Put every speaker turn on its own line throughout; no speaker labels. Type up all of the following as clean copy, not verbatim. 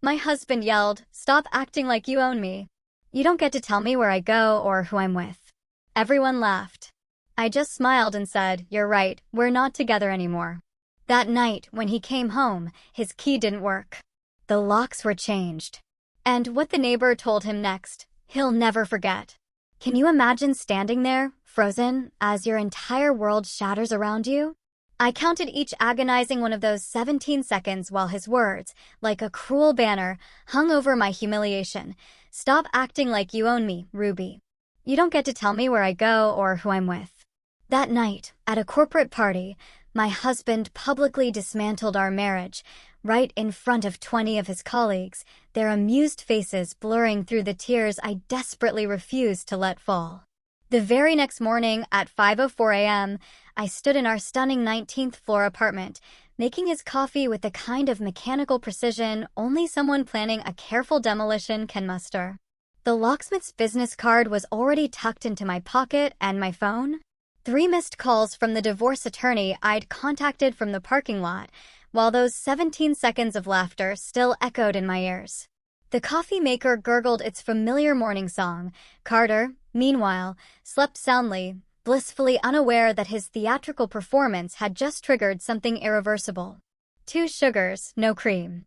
My husband yelled, "Stop acting like you own me. You don't get to tell me where I go or who I'm with." Everyone laughed. I just smiled and said, "You're right, we're not together anymore." That night, when he came home, his key didn't work. The locks were changed. And what the neighbor told him next, he'll never forget. Can you imagine standing there, frozen, as your entire world shatters around you? I counted each agonizing one of those 17 seconds while his words, like a cruel banner, hung over my humiliation. "Stop acting like you own me, Ruby. You don't get to tell me where I go or who I'm with." That night, at a corporate party, my husband publicly dismantled our marriage, right in front of 20 of his colleagues, their amused faces blurring through the tears I desperately refused to let fall. The very next morning at 5:04 a.m., I stood in our stunning 19th floor apartment, making his coffee with the kind of mechanical precision only someone planning a careful demolition can muster. The locksmith's business card was already tucked into my pocket and my phone. 3 missed calls from the divorce attorney I'd contacted from the parking lot, while those 17 seconds of laughter still echoed in my ears. The coffee maker gurgled its familiar morning song. Carter, meanwhile, slept soundly, blissfully unaware that his theatrical performance had just triggered something irreversible. 2 sugars, no cream.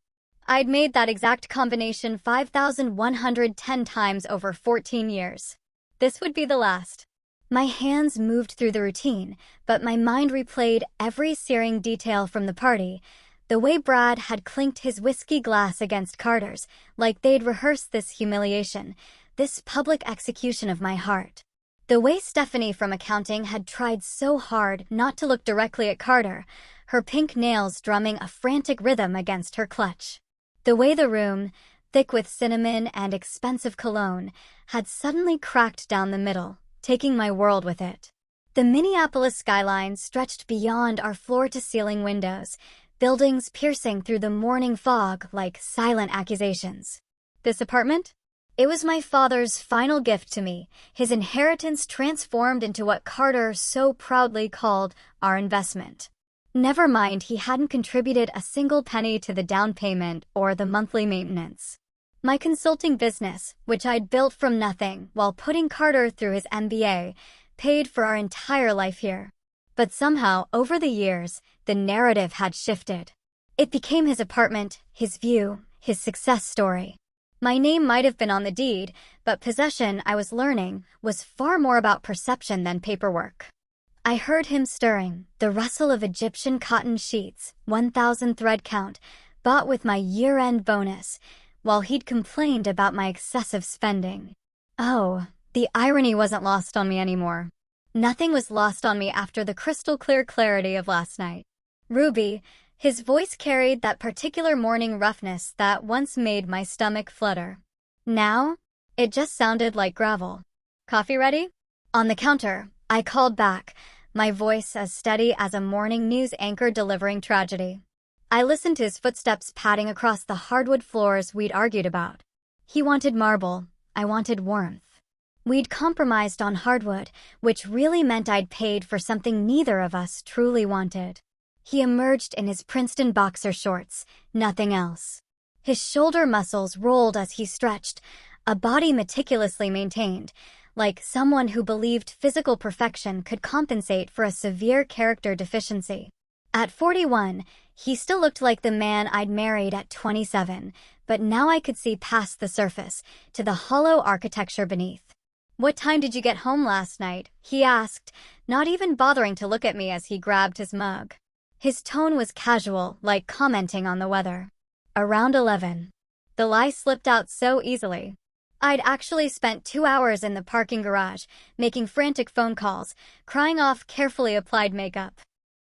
I'd made that exact combination 5,110 times over 14 years. This would be the last. My hands moved through the routine, but my mind replayed every searing detail from the party. The way Brad had clinked his whiskey glass against Carter's, like they'd rehearsed this humiliation, this public execution of my heart. The way Stephanie from accounting had tried so hard not to look directly at Carter, her pink nails drumming a frantic rhythm against her clutch. The way the room, thick with cinnamon and expensive cologne, had suddenly cracked down the middle, taking my world with it. The Minneapolis skyline stretched beyond our floor-to-ceiling windows, buildings piercing through the morning fog like silent accusations. This apartment? It was my father's final gift to me, his inheritance transformed into what Carter so proudly called our investment. Never mind, he hadn't contributed a single penny to the down payment or the monthly maintenance. My consulting business, which I'd built from nothing while putting Carter through his MBA, paid for our entire life here. But somehow, over the years, the narrative had shifted. It became his apartment, his view, his success story. My name might have been on the deed, but possession, I was learning, was far more about perception than paperwork. I heard him stirring, the rustle of Egyptian cotton sheets, 1,000 thread count, bought with my year-end bonus, while he'd complained about my excessive spending. Oh, the irony wasn't lost on me anymore. Nothing was lost on me after the crystal-clear clarity of last night. Ruby, his voice carried that particular morning roughness that once made my stomach flutter. Now, it just sounded like gravel. "Coffee ready?" On the counter, I called back, my voice as steady as a morning news anchor delivering tragedy. I listened to his footsteps padding across the hardwood floors we'd argued about. He wanted marble, I wanted warmth. We'd compromised on hardwood, which really meant I'd paid for something neither of us truly wanted. He emerged in his Princeton boxer shorts, nothing else. His shoulder muscles rolled as he stretched, a body meticulously maintained, like someone who believed physical perfection could compensate for a severe character deficiency. At 41, he still looked like the man I'd married at 27, but now I could see past the surface, to the hollow architecture beneath. "What time did you get home last night?" he asked, not even bothering to look at me as he grabbed his mug. His tone was casual, like commenting on the weather. "Around 11. The lie slipped out so easily. I'd actually spent 2 hours in the parking garage, making frantic phone calls, crying off carefully applied makeup.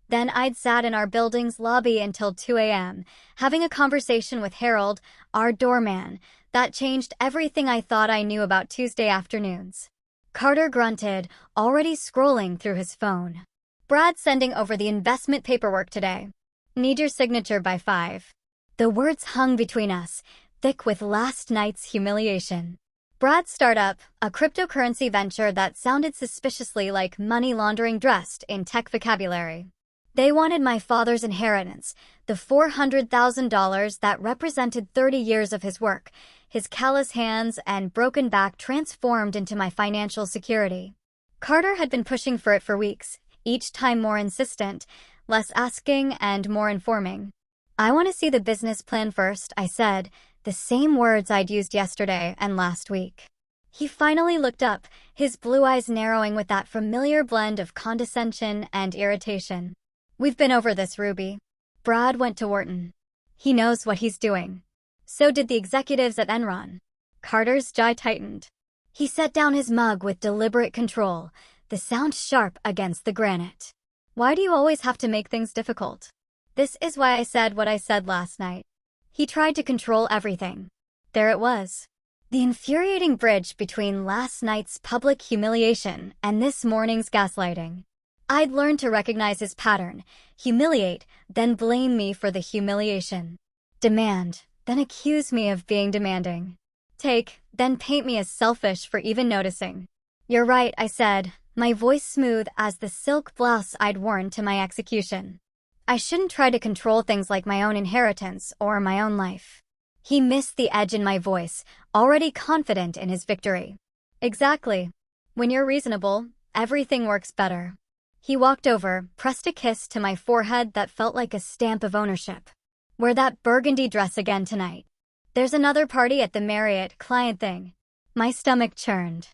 Then I'd sat in our building's lobby until 2 a.m., having a conversation with Harold, our doorman, that changed everything I thought I knew about Tuesday afternoons." Carter grunted, already scrolling through his phone. "Brad's sending over the investment paperwork today. Need your signature by 5. The words hung between us, thick with last night's humiliation. Brad's startup, a cryptocurrency venture that sounded suspiciously like money laundering dressed in tech vocabulary. They wanted my father's inheritance, the $400,000 that represented 30 years of his work, his callous hands and broken back transformed into my financial security. Carter had been pushing for it for weeks, each time more insistent, less asking and more informing. I want to see the business plan first, I said, the same words I'd used yesterday and last week. He finally looked up, his blue eyes narrowing with that familiar blend of condescension and irritation. We've been over this, Ruby. Brad went to Wharton. He knows what he's doing. So did the executives at Enron. Carter's jaw tightened. He set down his mug with deliberate control, the sound sharp against the granite. Why do you always have to make things difficult? This is why I said what I said last night. He tried to control everything. There it was. The infuriating bridge between last night's public humiliation and this morning's gaslighting. I'd learned to recognize his pattern, humiliate, then blame me for the humiliation. Demand, then accuse me of being demanding. Take, then paint me as selfish for even noticing. You're right, I said, my voice smooth as the silk blouse I'd worn to my execution. I shouldn't try to control things like my own inheritance or my own life. He missed the edge in my voice, already confident in his victory. Exactly. When you're reasonable, everything works better. He walked over, pressed a kiss to my forehead that felt like a stamp of ownership. Wear that burgundy dress again tonight. There's another party at the Marriott client thing. My stomach churned.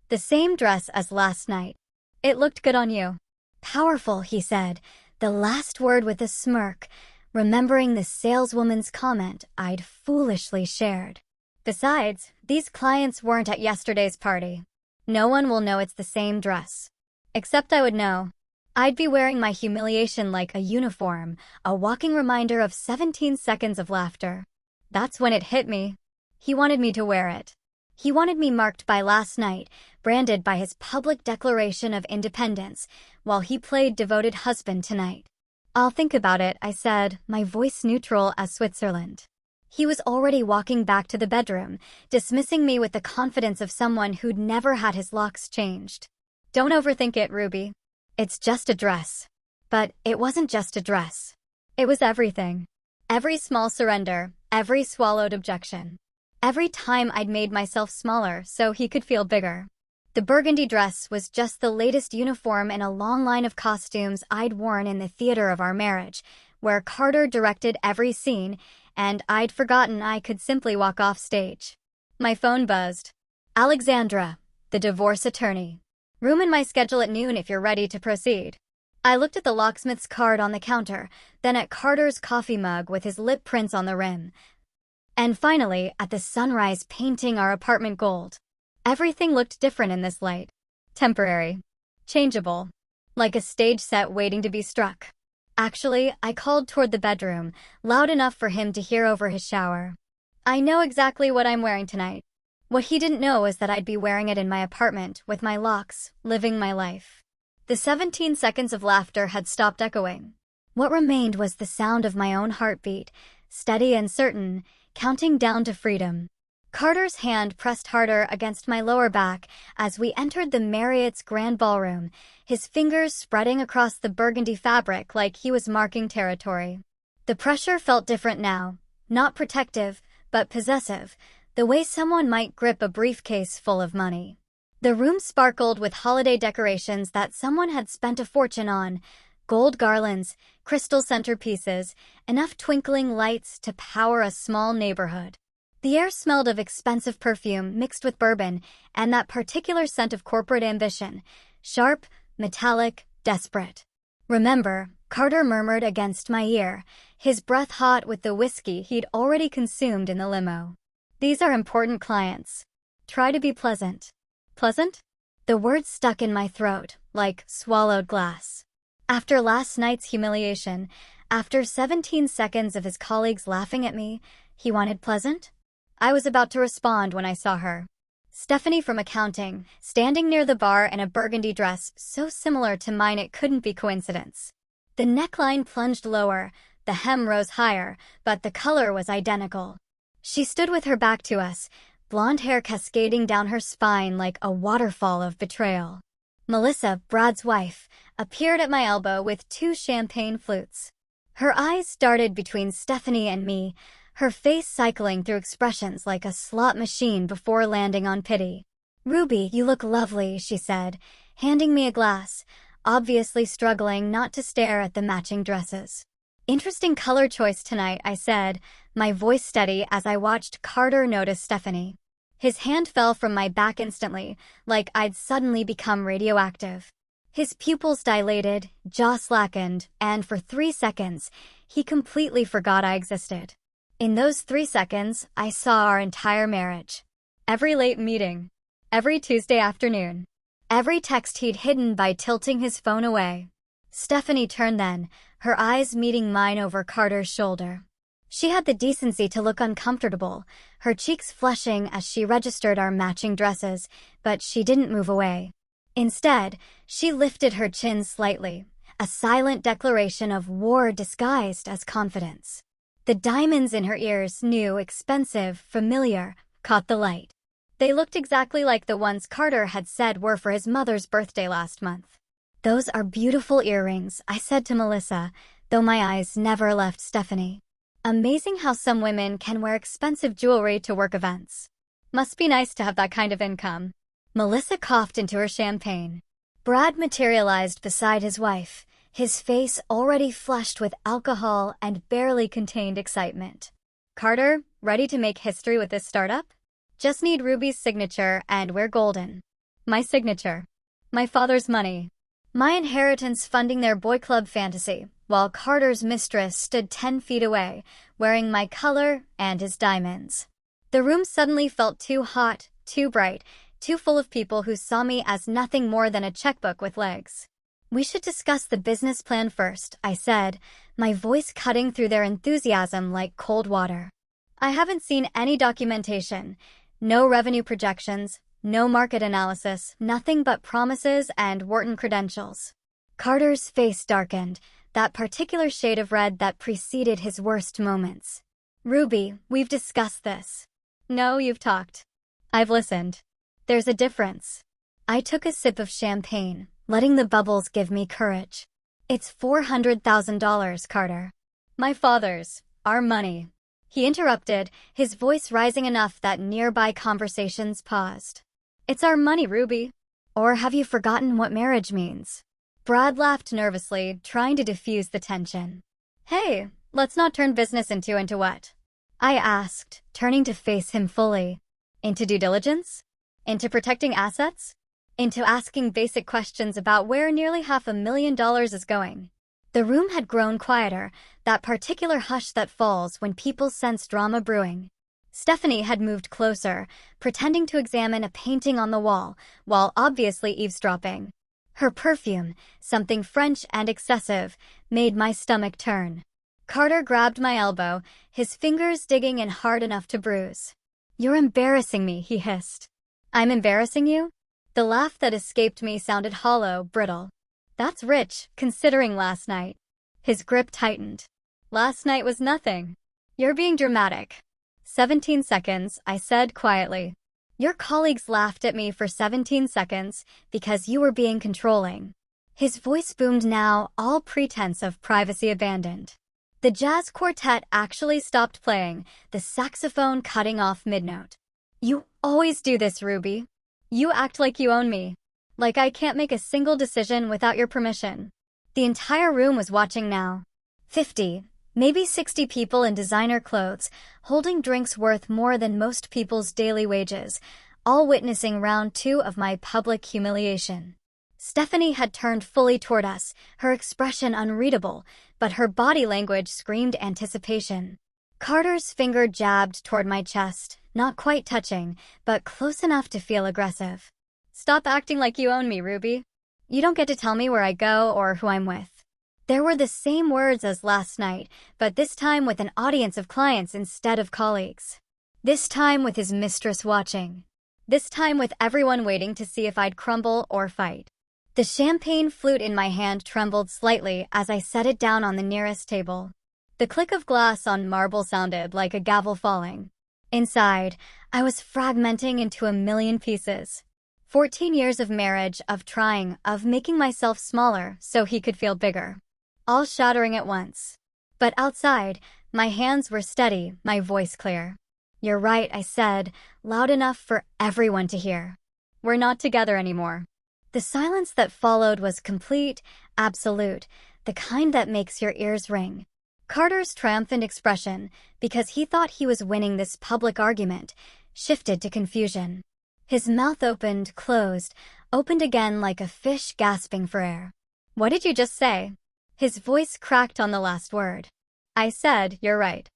The same dress as last night. It looked good on you. Powerful, he said, the last word with a smirk, remembering the saleswoman's comment I'd foolishly shared. Besides, these clients weren't at yesterday's party. No one will know it's the same dress. Except I would know. I'd be wearing my humiliation like a uniform, a walking reminder of 17 seconds of laughter. That's when it hit me. He wanted me to wear it. He wanted me marked by last night, branded by his public declaration of independence, while he played devoted husband tonight. I'll think about it, I said, my voice neutral as Switzerland. He was already walking back to the bedroom, dismissing me with the confidence of someone who'd never had his locks changed. Don't overthink it, Ruby. It's just a dress. But it wasn't just a dress. It was everything. Every small surrender, every swallowed objection. Every time I'd made myself smaller so he could feel bigger. The burgundy dress was just the latest uniform in a long line of costumes I'd worn in the theater of our marriage, where Carter directed every scene, and I'd forgotten I could simply walk off stage. My phone buzzed. Alexandra, the divorce attorney. Room in my schedule at noon if you're ready to proceed. I looked at the locksmith's card on the counter, then at Carter's coffee mug with his lip prints on the rim, and finally at the sunrise painting our apartment gold. Everything looked different in this light. Temporary. Changeable. Like a stage set waiting to be struck. Actually, I called toward the bedroom, loud enough for him to hear over his shower. I know exactly what I'm wearing tonight. What he didn't know is that I'd be wearing it in my apartment, with my locks, living my life. The 17 seconds of laughter had stopped echoing. What remained was the sound of my own heartbeat, steady and certain, counting down to freedom. Carter's hand pressed harder against my lower back as we entered the Marriott's grand ballroom, his fingers spreading across the burgundy fabric like he was marking territory. The pressure felt different now, not protective, but possessive, the way someone might grip a briefcase full of money. The room sparkled with holiday decorations that someone had spent a fortune on, gold garlands, crystal centerpieces, enough twinkling lights to power a small neighborhood. The air smelled of expensive perfume mixed with bourbon and that particular scent of corporate ambition, sharp, metallic, desperate. Remember, Carter murmured against my ear, his breath hot with the whiskey he'd already consumed in the limo. These are important clients. Try to be pleasant. Pleasant? The words stuck in my throat, like swallowed glass. After last night's humiliation, after 17 seconds of his colleagues laughing at me, he wanted pleasant? I was about to respond when I saw her. Stephanie from accounting, standing near the bar in a burgundy dress so similar to mine it couldn't be coincidence. The neckline plunged lower, the hem rose higher, but the color was identical. She stood with her back to us, blonde hair cascading down her spine like a waterfall of betrayal. Melissa, Brad's wife, appeared at my elbow with 2 champagne flutes. Her eyes darted between Stephanie and me, her face cycling through expressions like a slot machine before landing on pity. "Ruby, you look lovely," she said, handing me a glass, obviously struggling not to stare at the matching dresses. "Interesting color choice tonight," I said, my voice steady as I watched Carter notice Stephanie. His hand fell from my back instantly, like I'd suddenly become radioactive. His pupils dilated, jaw slackened, and for 3 seconds, he completely forgot I existed. In those 3 seconds, I saw our entire marriage. Every late meeting. Every Tuesday afternoon. Every text he'd hidden by tilting his phone away. Stephanie turned then, her eyes meeting mine over Carter's shoulder. She had the decency to look uncomfortable, her cheeks flushing as she registered our matching dresses, but she didn't move away. Instead, she lifted her chin slightly, a silent declaration of war disguised as confidence. The diamonds in her ears, new, expensive, familiar, caught the light. They looked exactly like the ones Carter had said were for his mother's birthday last month. "Those are beautiful earrings," I said to Melissa, though my eyes never left Stephanie. "Amazing how some women can wear expensive jewelry to work events. Must be nice to have that kind of income." Melissa coughed into her champagne. Brad materialized beside his wife, his face already flushed with alcohol and barely contained excitement. "Carter, ready to make history with this startup? Just need Ruby's signature and we're golden." My signature. My father's money. My inheritance funding their boy club fantasy, while Carter's mistress stood 10 feet away, wearing my color and his diamonds. The room suddenly felt too hot, too bright, too full of people who saw me as nothing more than a checkbook with legs. "We should discuss the business plan first," I said, my voice cutting through their enthusiasm like cold water. "I haven't seen any documentation, no revenue projections, no market analysis, nothing but promises and Wharton credentials." Carter's face darkened, that particular shade of red that preceded his worst moments. "Ruby, we've discussed this." "No, you've talked. I've listened. There's a difference." I took a sip of champagne, letting the bubbles give me courage. "It's $400,000, Carter. My father's, our money." He interrupted, his voice rising enough that nearby conversations paused. "It's our money, Ruby. Or have you forgotten what marriage means?" Brad laughed nervously, trying to diffuse the tension. "Hey, let's not turn business into what?" I asked, turning to face him fully. "Into due diligence? Into protecting assets? Into asking basic questions about where nearly $500,000 is going?" The room had grown quieter, that particular hush that falls when people sense drama brewing. Stephanie had moved closer, pretending to examine a painting on the wall, while obviously eavesdropping. Her perfume, something French and excessive, made my stomach turn. Carter grabbed my elbow, his fingers digging in hard enough to bruise. "You're embarrassing me," he hissed. "I'm embarrassing you?" The laugh that escaped me sounded hollow, brittle. "That's rich, considering last night." His grip tightened. "Last night was nothing. You're being dramatic." 17 seconds, I said quietly. "Your colleagues laughed at me for 17 seconds because you were being controlling." His voice boomed now, all pretense of privacy abandoned. The jazz quartet actually stopped playing, the saxophone cutting off mid-note. "You always do this, Ruby. You act like you own me. Like I can't make a single decision without your permission." The entire room was watching now. 50, maybe 60 people in designer clothes, holding drinks worth more than most people's daily wages, all witnessing round 2 of my public humiliation. Stephanie had turned fully toward us, her expression unreadable, but her body language screamed anticipation. Carter's finger jabbed toward my chest, not quite touching, but close enough to feel aggressive. "Stop acting like you own me, Ruby. You don't get to tell me where I go or who I'm with." There were the same words as last night, but this time with an audience of clients instead of colleagues. This time with his mistress watching. This time with everyone waiting to see if I'd crumble or fight. The champagne flute in my hand trembled slightly as I set it down on the nearest table. The click of glass on marble sounded like a gavel falling. Inside, I was fragmenting into a million pieces. 14 years of marriage, of trying, of making myself smaller so he could feel bigger. All shattering at once. But outside, my hands were steady, my voice clear. "You're right," I said, loud enough for everyone to hear. "We're not together anymore." The silence that followed was complete, absolute, the kind that makes your ears ring. Carter's triumphant expression, because he thought he was winning this public argument, shifted to confusion. His mouth opened, closed, opened again like a fish gasping for air. "What did you just say?" His voice cracked on the last word. "I said, you're right.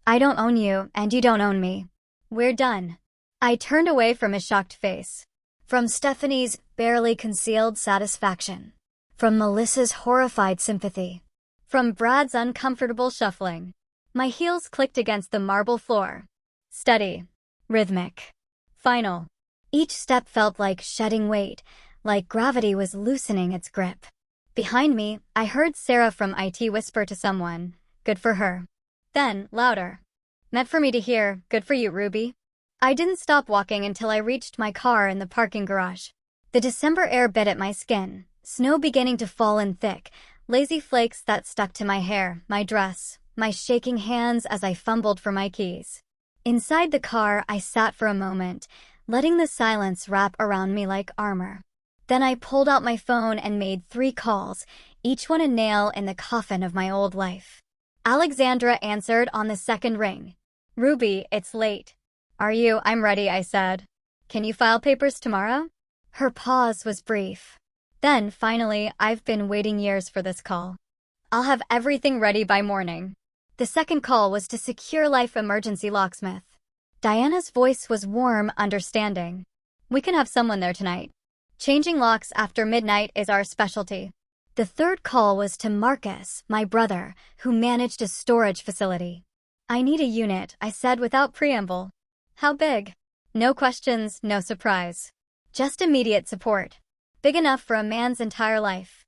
I don't own you, and you don't own me. We're done." I turned away from his shocked face. From Stephanie's barely concealed satisfaction. From Melissa's horrified sympathy. From Brad's uncomfortable shuffling. My heels clicked against the marble floor. Steady. Rhythmic. Final. Each step felt like shedding weight, like gravity was loosening its grip. Behind me, I heard Sarah from IT whisper to someone, "Good for her." Then, louder. "Meant for me to hear, good for you, Ruby." I didn't stop walking until I reached my car in the parking garage. The December air bit at my skin, snow beginning to fall in thick, lazy flakes that stuck to my hair, my dress, my shaking hands as I fumbled for my keys. Inside the car, I sat for a moment, letting the silence wrap around me like armor. Then I pulled out my phone and made 3 calls, each one a nail in the coffin of my old life. Alexandra answered on the second ring. "Ruby, it's late." I'm ready," I said. "Can you file papers tomorrow?" Her pause was brief. Then, finally, "I've been waiting years for this call. I'll have everything ready by morning." The second call was to Secure Life Emergency Locksmith. Diana's voice was warm, understanding. "We can have someone there tonight. Changing locks after midnight is our specialty." The third call was to Marcus, my brother, who managed a storage facility. "I need a unit," I said without preamble. "How big?" No questions, no surprise. Just immediate support. Big enough for a man's entire life.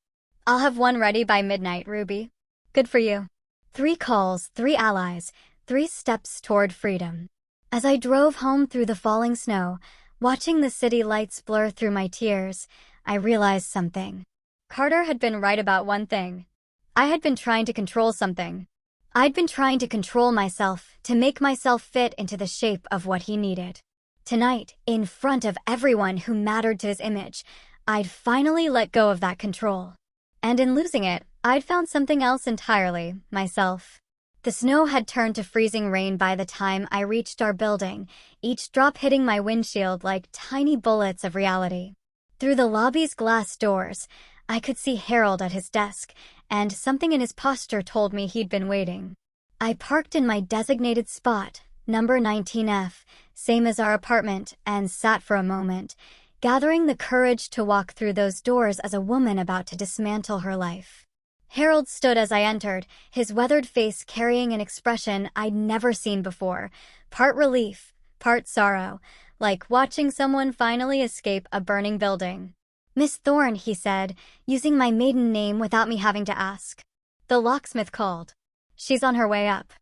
"I'll have one ready by midnight, Ruby." "Good for you." 3 calls, 3 allies, 3 steps toward freedom. As I drove home through the falling snow, watching the city lights blur through my tears, I realized something. Carter had been right about one thing. I had been trying to control something. I'd been trying to control myself, to make myself fit into the shape of what he needed. Tonight, in front of everyone who mattered to his image, I'd finally let go of that control. And in losing it, I'd found something else entirely, myself. The snow had turned to freezing rain by the time I reached our building, each drop hitting my windshield like tiny bullets of reality. Through the lobby's glass doors, I could see Harold at his desk, and something in his posture told me he'd been waiting. I parked in my designated spot, number 19F, same as our apartment, and sat for a moment, gathering the courage to walk through those doors as a woman about to dismantle her life. Harold stood as I entered, his weathered face carrying an expression I'd never seen before, part relief, part sorrow, like watching someone finally escape a burning building. "Miss Thorne," he said, using my maiden name without me having to ask. "The locksmith called. She's on her way up."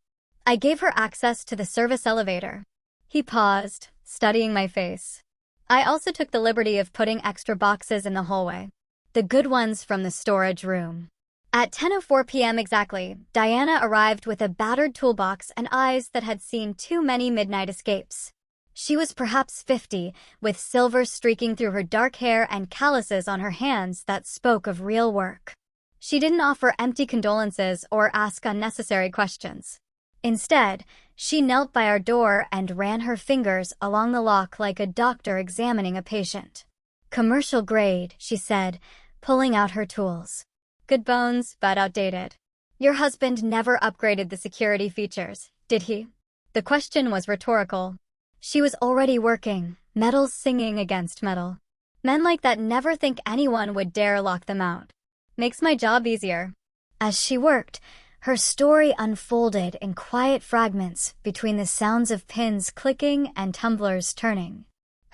I gave her access to the service elevator. He paused, studying my face. I also took the liberty of putting extra boxes in the hallway. The good ones from the storage room. At 10:04 p.m. exactly, Diana arrived with a battered toolbox and eyes that had seen too many midnight escapes. She was perhaps 50, with silver streaking through her dark hair and calluses on her hands that spoke of real work. She didn't offer empty condolences or ask unnecessary questions. Instead, she knelt by our door and ran her fingers along the lock like a doctor examining a patient. "Commercial grade," she said, pulling out her tools. "Good bones, but outdated. Your husband never upgraded the security features, did he?" The question was rhetorical. She was already working, metal singing against metal. Men like that never think anyone would dare lock them out. Makes my job easier. As she worked, her story unfolded in quiet fragments between the sounds of pins clicking and tumblers turning.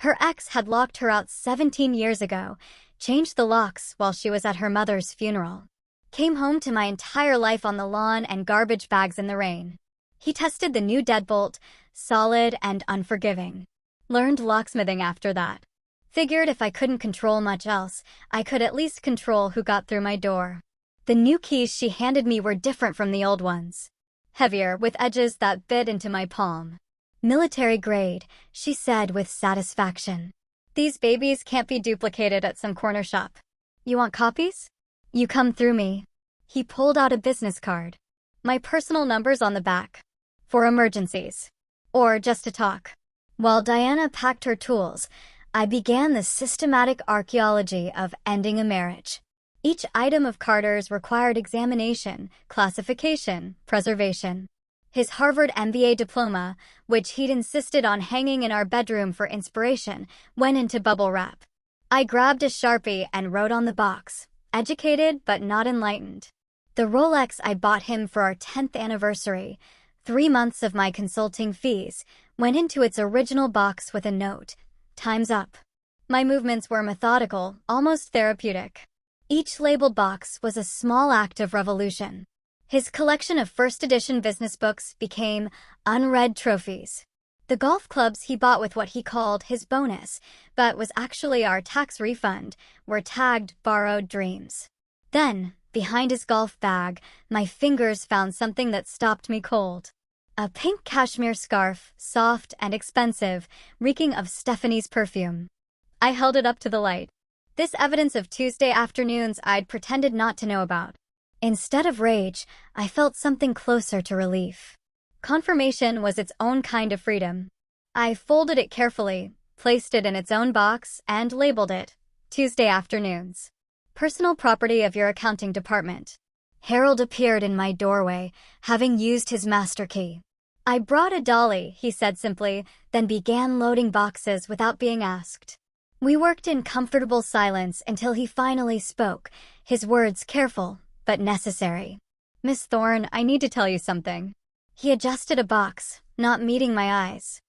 Her ex had locked her out 17 years ago, changed the locks while she was at her mother's funeral. Came home to my entire life on the lawn and garbage bags in the rain. He tested the new deadbolt, solid and unforgiving. Learned locksmithing after that. Figured if I couldn't control much else, I could at least control who got through my door. The new keys she handed me were different from the old ones. Heavier, with edges that bit into my palm. Military grade, she said with satisfaction. These babies can't be duplicated at some corner shop. You want copies? You come through me. He pulled out a business card. My personal number's on the back. For emergencies. Or just to talk. While Diana packed her tools, I began the systematic archaeology of ending a marriage. Each item of Carter's required examination, classification, preservation. His Harvard MBA diploma, which he'd insisted on hanging in our bedroom for inspiration, went into bubble wrap. I grabbed a Sharpie and wrote on the box, educated but not enlightened. The Rolex I bought him for our 10th anniversary, 3 months of my consulting fees, went into its original box with a note, "Time's up." My movements were methodical, almost therapeutic. Each labeled box was a small act of revolution. His collection of first edition business books became unread trophies. The golf clubs he bought with what he called his bonus, but was actually our tax refund, were tagged borrowed dreams. Then, behind his golf bag, my fingers found something that stopped me cold. A pink cashmere scarf, soft and expensive, reeking of Stephanie's perfume. I held it up to the light. This evidence of Tuesday afternoons I'd pretended not to know about. Instead of rage, I felt something closer to relief. Confirmation was its own kind of freedom. I folded it carefully, placed it in its own box, and labeled it, Tuesday afternoons. Personal property of your accounting department. Harold appeared in my doorway, having used his master key. I brought a dolly, he said simply, then began loading boxes without being asked. We worked in comfortable silence until he finally spoke, his words careful, but necessary. "Miss Thorne, I need to tell you something." He adjusted a box, not meeting my eyes.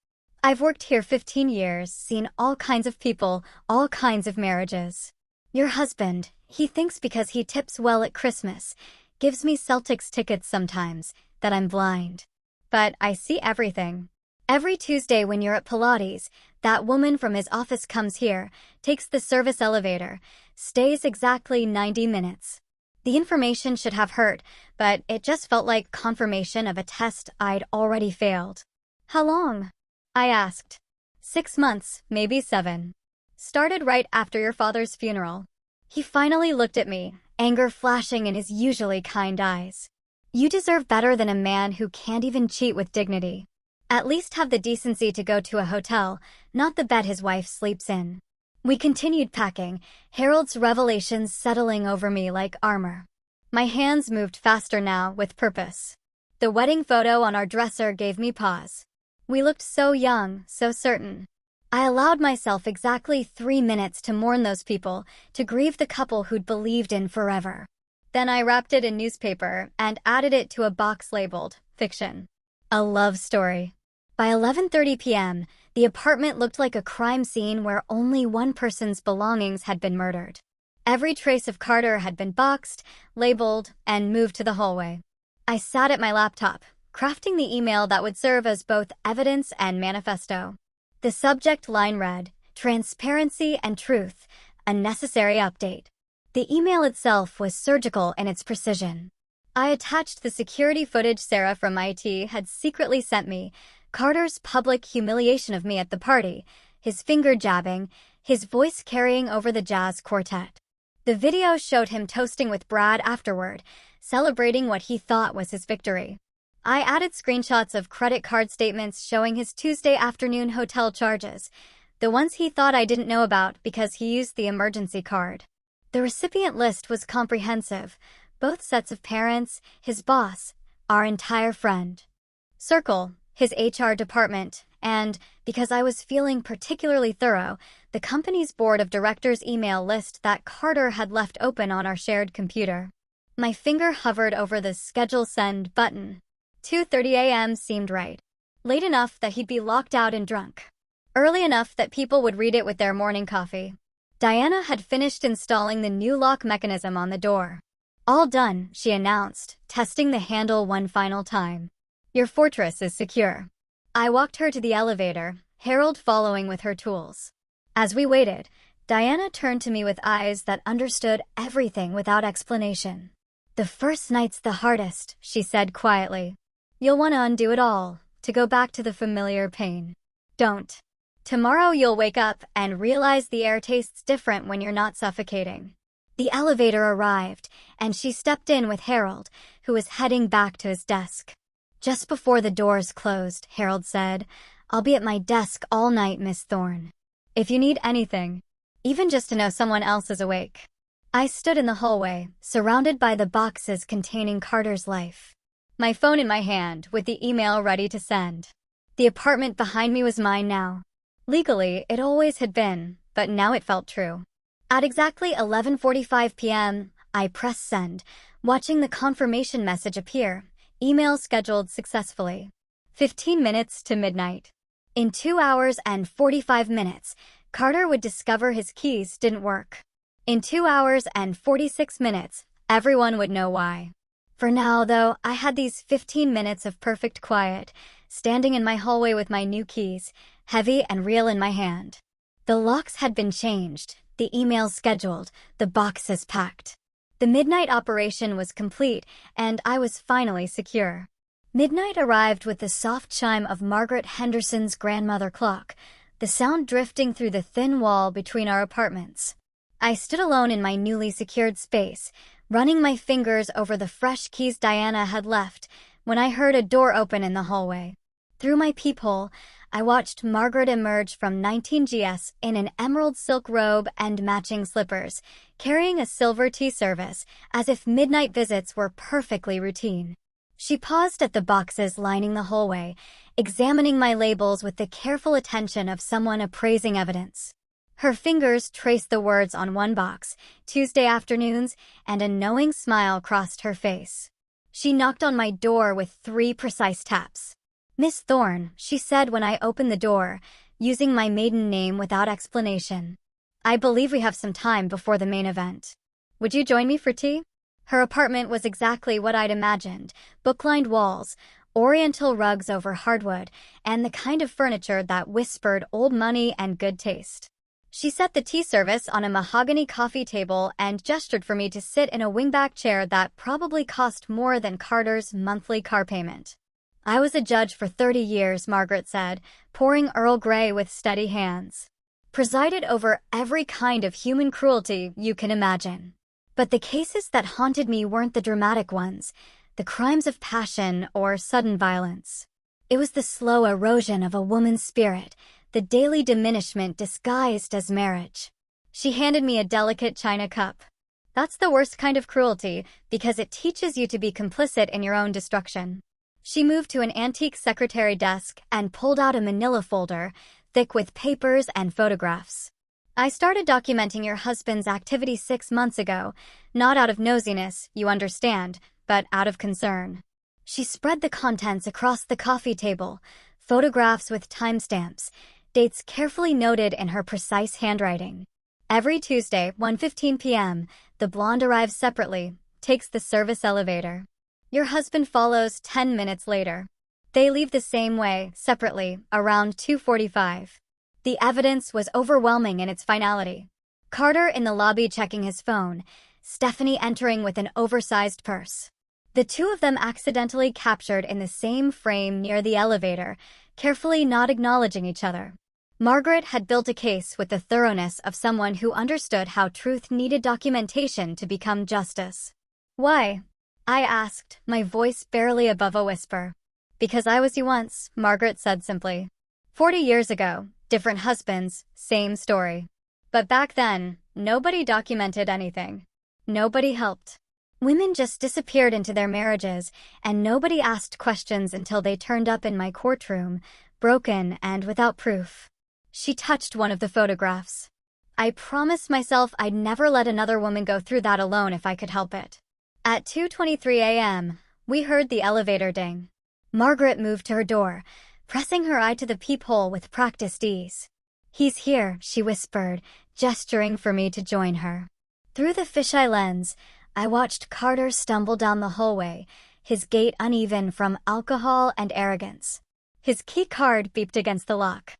"I've worked here 15 years, seen all kinds of people, all kinds of marriages. Your husband, he thinks because he tips well at Christmas, gives me Celtics tickets sometimes, that I'm blind. But I see everything. Every Tuesday when you're at Pilates, that woman from his office comes here, takes the service elevator, stays exactly 90 minutes. The information should have hurt, but it just felt like confirmation of a test I'd already failed." "How long?" I asked. 6 months, maybe 7. Started right after your father's funeral." He finally looked at me, anger flashing in his usually kind eyes. "You deserve better than a man who can't even cheat with dignity. At least have the decency to go to a hotel, not the bed his wife sleeps in." We continued packing, Harold's revelations settling over me like armor. My hands moved faster now, with purpose. The wedding photo on our dresser gave me pause. We looked so young, so certain. I allowed myself exactly 3 minutes to mourn those people, to grieve the couple who'd believed in forever. Then I wrapped it in newspaper and added it to a box labeled, fiction. A love story. By 11:30 p.m., the apartment looked like a crime scene where only one person's belongings had been murdered. Every trace of Carter had been boxed, labeled, and moved to the hallway. I sat at my laptop, crafting the email that would serve as both evidence and manifesto. The subject line read, "Transparency and Truth, a necessary update." The email itself was surgical in its precision. I attached the security footage Sarah from IT had secretly sent me, Carter's public humiliation of me at the party, his finger jabbing, his voice carrying over the jazz quartet. The video showed him toasting with Brad afterward, celebrating what he thought was his victory. I added screenshots of credit card statements showing his Tuesday afternoon hotel charges, the ones he thought I didn't know about because he used the emergency card. The recipient list was comprehensive, both sets of parents, his boss, our entire friend circle, his HR department, and, because I was feeling particularly thorough, the company's board of directors email list that Carter had left open on our shared computer. My finger hovered over the Schedule Send button. 2:30 a.m. seemed right. Late enough that he'd be locked out and drunk. Early enough that people would read it with their morning coffee. Diana had finished installing the new lock mechanism on the door. "All done," she announced, testing the handle one final time. "Your fortress is secure." I walked her to the elevator, Harold following with her tools. As we waited, Diana turned to me with eyes that understood everything without explanation. "The first night's the hardest," she said quietly. "You'll want to undo it all, to go back to the familiar pain. Don't. Tomorrow you'll wake up and realize the air tastes different when you're not suffocating." The elevator arrived, and she stepped in with Harold, who was heading back to his desk. "Just before the doors closed," Harold said, "I'll be at my desk all night, Miss Thorne. If you need anything, even just to know someone else is awake." I stood in the hallway, surrounded by the boxes containing Carter's life. My phone in my hand, with the email ready to send. The apartment behind me was mine now. Legally, it always had been, but now it felt true. At exactly 11:45 p.m., I pressed send, watching the confirmation message appear. Email scheduled successfully. 15 minutes to midnight. In 2 hours and 45 minutes, Carter would discover his keys didn't work. In 2 hours and 46 minutes, everyone would know why. For now, though, I had these 15 minutes of perfect quiet, standing in my hallway with my new keys, heavy and real in my hand. The locks had been changed, the emails scheduled, the boxes packed. The midnight operation was complete, and I was finally secure. Midnight arrived with the soft chime of Margaret Henderson's grandmother clock, the sound drifting through the thin wall between our apartments. I stood alone in my newly secured space, running my fingers over the fresh keys Diana had left, when I heard a door open in the hallway. Through my peephole, I watched Margaret emerge from 19GS in an emerald silk robe and matching slippers, carrying a silver tea service, as if midnight visits were perfectly routine. She paused at the boxes lining the hallway, examining my labels with the careful attention of someone appraising evidence. Her fingers traced the words on one box, "Tuesday afternoons," and a knowing smile crossed her face. She knocked on my door with 3 precise taps. "Miss Thorne," she said when I opened the door, using my maiden name without explanation. "I believe we have some time before the main event. Would you join me for tea?" Her apartment was exactly what I'd imagined: book-lined walls, oriental rugs over hardwood, and the kind of furniture that whispered old money and good taste. She set the tea service on a mahogany coffee table and gestured for me to sit in a wingback chair that probably cost more than Carter's monthly car payment. "I was a judge for 30 years, Margaret said, pouring Earl Grey with steady hands. "Presided over every kind of human cruelty you can imagine. But the cases that haunted me weren't the dramatic ones, the crimes of passion or sudden violence. It was the slow erosion of a woman's spirit, the daily diminishment disguised as marriage." She handed me a delicate china cup. "That's the worst kind of cruelty, because it teaches you to be complicit in your own destruction." She moved to an antique secretary desk and pulled out a manila folder, thick with papers and photographs. "I started documenting your husband's activity 6 months ago, not out of nosiness, you understand, but out of concern." She spread the contents across the coffee table, photographs with timestamps, dates carefully noted in her precise handwriting. "Every Tuesday, 1:15 p.m., the blonde arrives separately, takes the service elevator. Your husband follows 10 minutes later. They leave the same way, separately, around 2:45. The evidence was overwhelming in its finality. Carter in the lobby checking his phone, Stephanie entering with an oversized purse. The two of them accidentally captured in the same frame near the elevator, carefully not acknowledging each other. Margaret had built a case with the thoroughness of someone who understood how truth needed documentation to become justice. "Why?" I asked, my voice barely above a whisper. "Because I was you once," Margaret said simply. 40 years ago, different husbands, same story. But back then, nobody documented anything. Nobody helped. Women just disappeared into their marriages, and nobody asked questions until they turned up in my courtroom, broken and without proof. She touched one of the photographs. "I promised myself I'd never let another woman go through that alone if I could help it." At 2:23 a.m., we heard the elevator ding. Margaret moved to her door, pressing her eye to the peephole with practiced ease. "He's here," she whispered, gesturing for me to join her. Through the fisheye lens, I watched Carter stumble down the hallway, his gait uneven from alcohol and arrogance. His key card beeped against the lock.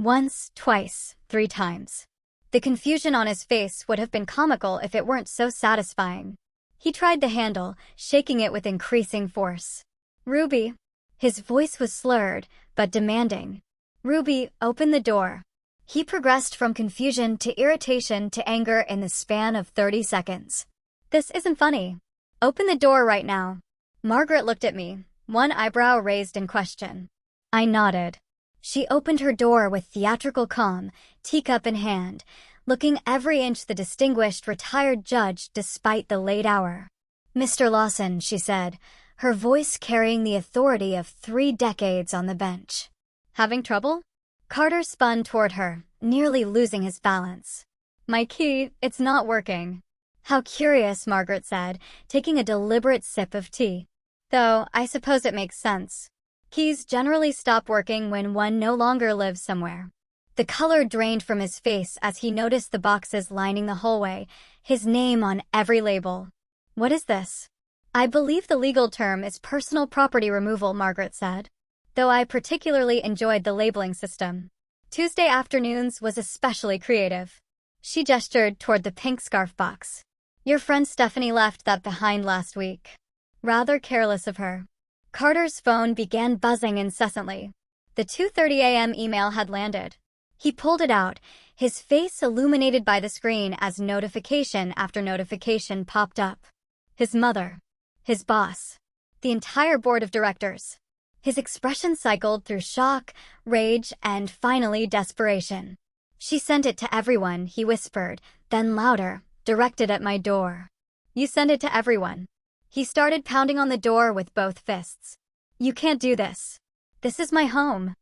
Once, twice, 3 times. The confusion on his face would have been comical if it weren't so satisfying. He tried the handle, shaking it with increasing force. "Ruby." His voice was slurred, but demanding. "Ruby, open the door." He progressed from confusion to irritation to anger in the span of 30 seconds. "This isn't funny. Open the door right now." Margaret looked at me, one eyebrow raised in question. I nodded. She opened her door with theatrical calm, teacup in hand, looking every inch the distinguished retired judge despite the late hour. "Mr. Lawson," she said, her voice carrying the authority of 3 decades on the bench. "Having trouble?" Carter spun toward her, nearly losing his balance. "My key, it's not working." "How curious," Margaret said, taking a deliberate sip of tea. "Though, I suppose it makes sense. Keys generally stop working when one no longer lives somewhere." The color drained from his face as he noticed the boxes lining the hallway, his name on every label. "What is this?" "I believe the legal term is personal property removal," Margaret said, though I particularly enjoyed the labeling system. Tuesday afternoons was especially creative. She gestured toward the pink scarf box. "Your friend Stephanie left that behind last week." Rather careless of her. Carter's phone began buzzing incessantly. The 2:30 a.m. email had landed. He pulled it out, his face illuminated by the screen as notification after notification popped up. His mother. His boss. The entire board of directors. His expression cycled through shock, rage, and finally desperation. "She sent it to everyone," he whispered, then louder, directed at my door. "You send it to everyone." He started pounding on the door with both fists. "You can't do this. This is my home.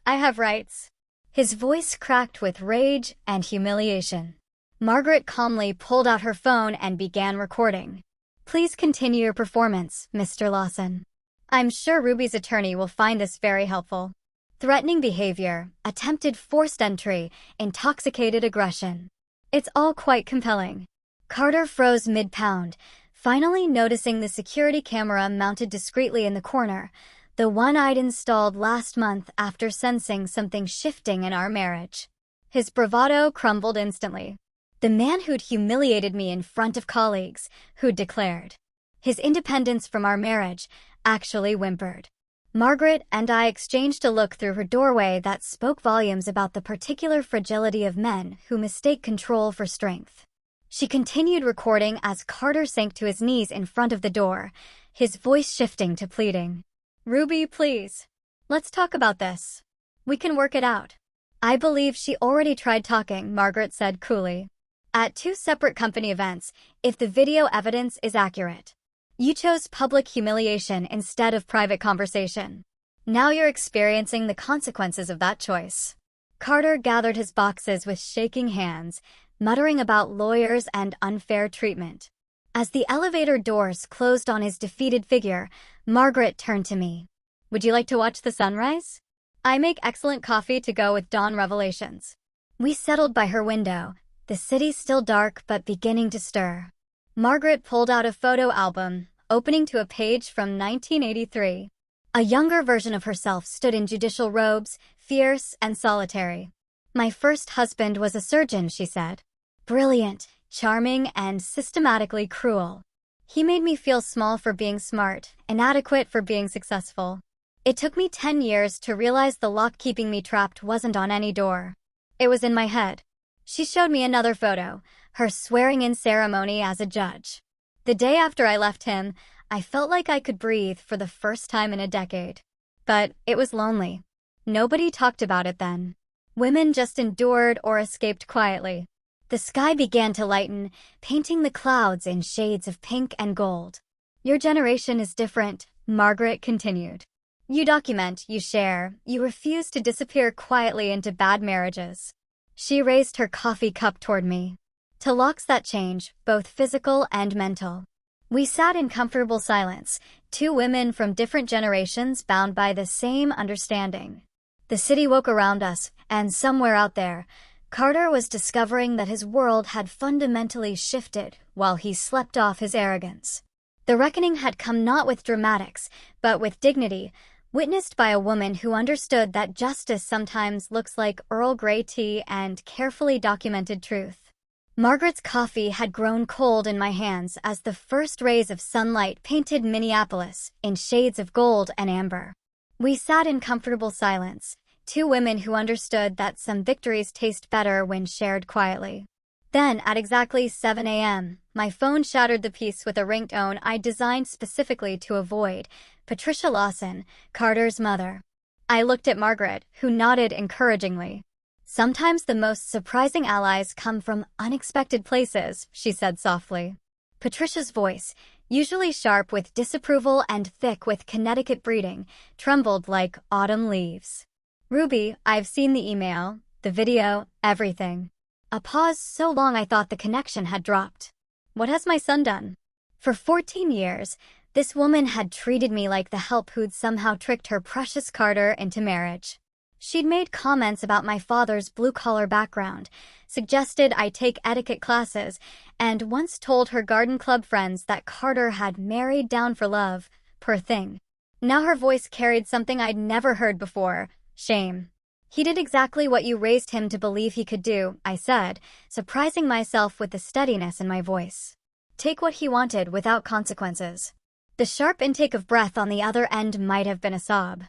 I have rights." His voice cracked with rage and humiliation. Margaret calmly pulled out her phone and began recording. "Please continue your performance, Mr. Lawson. I'm sure Ruby's attorney will find this very helpful." Threatening behavior, attempted forced entry, intoxicated aggression. It's all quite compelling. Carter froze mid-pound, finally noticing the security camera mounted discreetly in the corner, the one I'd installed last month after sensing something shifting in our marriage. His bravado crumbled instantly. The man who'd humiliated me in front of colleagues, who'd declared his independence from our marriage, actually whimpered. Margaret and I exchanged a look through her doorway that spoke volumes about the particular fragility of men who mistake control for strength. She continued recording as Carter sank to his knees in front of the door, his voice shifting to pleading. "Ruby, please. Let's talk about this. We can work it out." "I believe she already tried talking," Margaret said coolly. "At 2 separate company events, if the video evidence is accurate. You chose public humiliation instead of private conversation. Now you're experiencing the consequences of that choice." Carter gathered his boxes with shaking hands, muttering about lawyers and unfair treatment. As the elevator doors closed on his defeated figure, Margaret turned to me. "Would you like to watch the sunrise? I make excellent coffee to go with dawn revelations." We settled by her window, the city still dark but beginning to stir. Margaret pulled out a photo album, opening to a page from 1983. A younger version of herself stood in judicial robes, fierce and solitary. "My first husband was a surgeon," she said. "Brilliant, charming, and systematically cruel. He made me feel small for being smart, inadequate for being successful. It took me 10 years to realize the lock keeping me trapped wasn't on any door. It was in my head." She showed me another photo, her swearing-in ceremony as a judge. "The day after I left him, I felt like I could breathe for the first time in a decade. But it was lonely. Nobody talked about it then. Women just endured or escaped quietly." The sky began to lighten, painting the clouds in shades of pink and gold. "Your generation is different," Margaret continued. "You document, you share, you refuse to disappear quietly into bad marriages." She raised her coffee cup toward me. "To locks that change, both physical and mental." We sat in comfortable silence, 2 women from different generations bound by the same understanding. The city woke around us, and somewhere out there, Carter was discovering that his world had fundamentally shifted while he slept off his arrogance. The reckoning had come not with dramatics, but with dignity, Witnessed by a woman who understood that justice sometimes looks like Earl Grey tea and carefully documented truth. Margaret's coffee had grown cold in my hands as the first rays of sunlight painted Minneapolis in shades of gold and amber. We sat in comfortable silence, two women who understood that some victories taste better when shared quietly. Then, at exactly 7 a.m., my phone shattered the peace with a ringtone I designed specifically to avoid: Patricia Lawson, Carter's mother. I looked at Margaret, who nodded encouragingly. "Sometimes the most surprising allies come from unexpected places," she said softly. Patricia's voice, usually sharp with disapproval and thick with Connecticut breeding, trembled like autumn leaves. "Ruby, I've seen the email, the video, everything." A pause so long I thought the connection had dropped. "What has my son done?" For 14 years, this woman had treated me like the help who'd somehow tricked her precious Carter into marriage. She'd made comments about my father's blue-collar background, suggested I take etiquette classes, and once told her garden club friends that Carter had married down for love, poor thing. Now her voice carried something I'd never heard before: shame. "He did exactly what you raised him to believe he could do," I said, surprising myself with the steadiness in my voice. "Take what he wanted without consequences." The sharp intake of breath on the other end might have been a sob.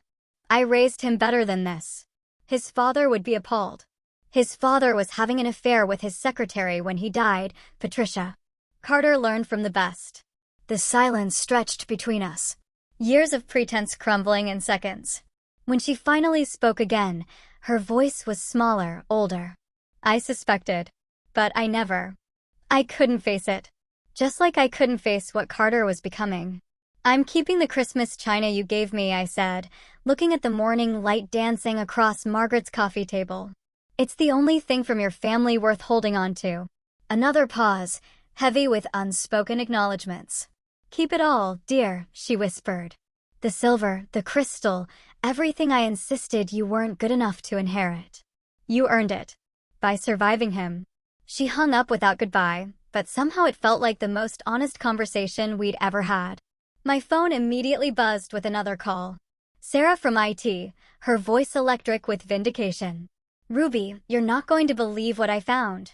"I raised him better than this." His father would be appalled. His father was having an affair with his secretary when he died, Patricia. Carter learned from the best. The silence stretched between us. Years of pretense crumbling in seconds. When she finally spoke again, her voice was smaller, older. "I suspected. But I never. I couldn't face it. Just like I couldn't face what Carter was becoming." "I'm keeping the Christmas china you gave me," I said, looking at the morning light dancing across Margaret's coffee table. "It's the only thing from your family worth holding on to." Another pause, heavy with unspoken acknowledgments. "Keep it all, dear," she whispered. "The silver, the crystal, everything I insisted you weren't good enough to inherit. You earned it. By surviving him." She hung up without goodbye, but somehow it felt like the most honest conversation we'd ever had. My phone immediately buzzed with another call. Sarah from IT, her voice electric with vindication. "Ruby, you're not going to believe what I found."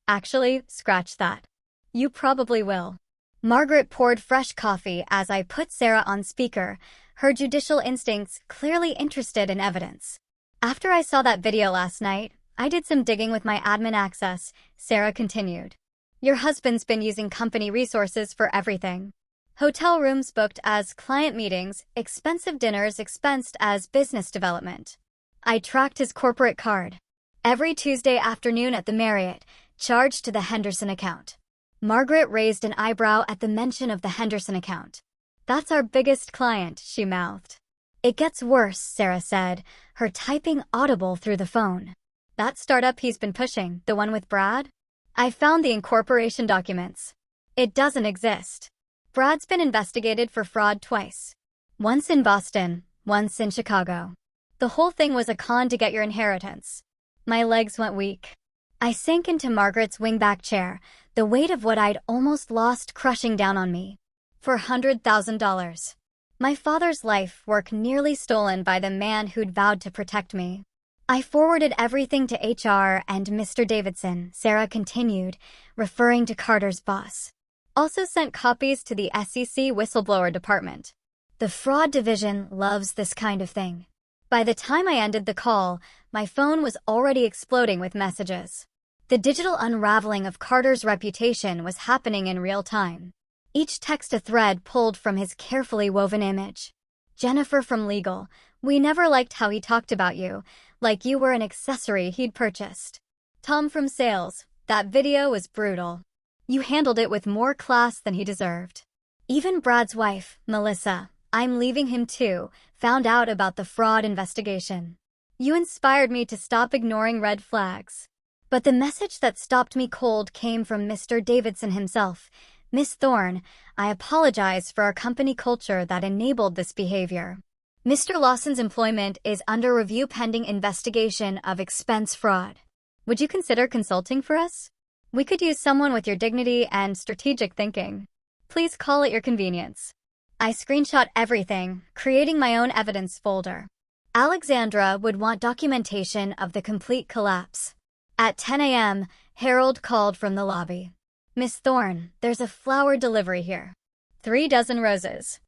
"Actually, scratch that. You probably will." Margaret poured fresh coffee as I put Sarah on speaker, her judicial instincts clearly interested in evidence. "After I saw that video last night, I did some digging with my admin access," Sarah continued. "Your husband's been using company resources for everything. Hotel rooms booked as client meetings, expensive dinners expensed as business development. I tracked his corporate card. Every Tuesday afternoon at the Marriott, charged to the Henderson account." Margaret raised an eyebrow at the mention of the Henderson account. "That's our biggest client," she mouthed. "It gets worse," Sarah said, her typing audible through the phone. "That startup he's been pushing, the one with Brad? I found the incorporation documents. It doesn't exist. Brad's been investigated for fraud twice. Once in Boston, once in Chicago. The whole thing was a con to get your inheritance." My legs went weak. I sank into Margaret's wingback chair, the weight of what I'd almost lost crushing down on me. $400,000. My father's life work nearly stolen by the man who'd vowed to protect me. I forwarded everything to HR and Mr. Davidson, Sarah continued, referring to Carter's boss. Also sent copies to the SEC whistleblower department. The fraud division loves this kind of thing. By the time I ended the call, my phone was already exploding with messages. The digital unraveling of Carter's reputation was happening in real time. Each text a thread pulled from his carefully woven image. "Jennifer from legal, we never liked how he talked about you, like you were an accessory he'd purchased." "Tom from sales, that video was brutal. You handled it with more class than he deserved." Even Brad's wife, Melissa, "I'm leaving him too," found out about the fraud investigation. "You inspired me to stop ignoring red flags." But the message that stopped me cold came from Mr. Davidson himself. "Miss Thorne, I apologize for our company culture that enabled this behavior. Mr. Lawson's employment is under review pending investigation of expense fraud. Would you consider consulting for us? We could use someone with your dignity and strategic thinking. Please call at your convenience." I screenshot everything, creating my own evidence folder. Alexandra would want documentation of the complete collapse. At 10 a.m., Harold called from the lobby. "Miss Thorne, there's a flower delivery here. 3 dozen roses.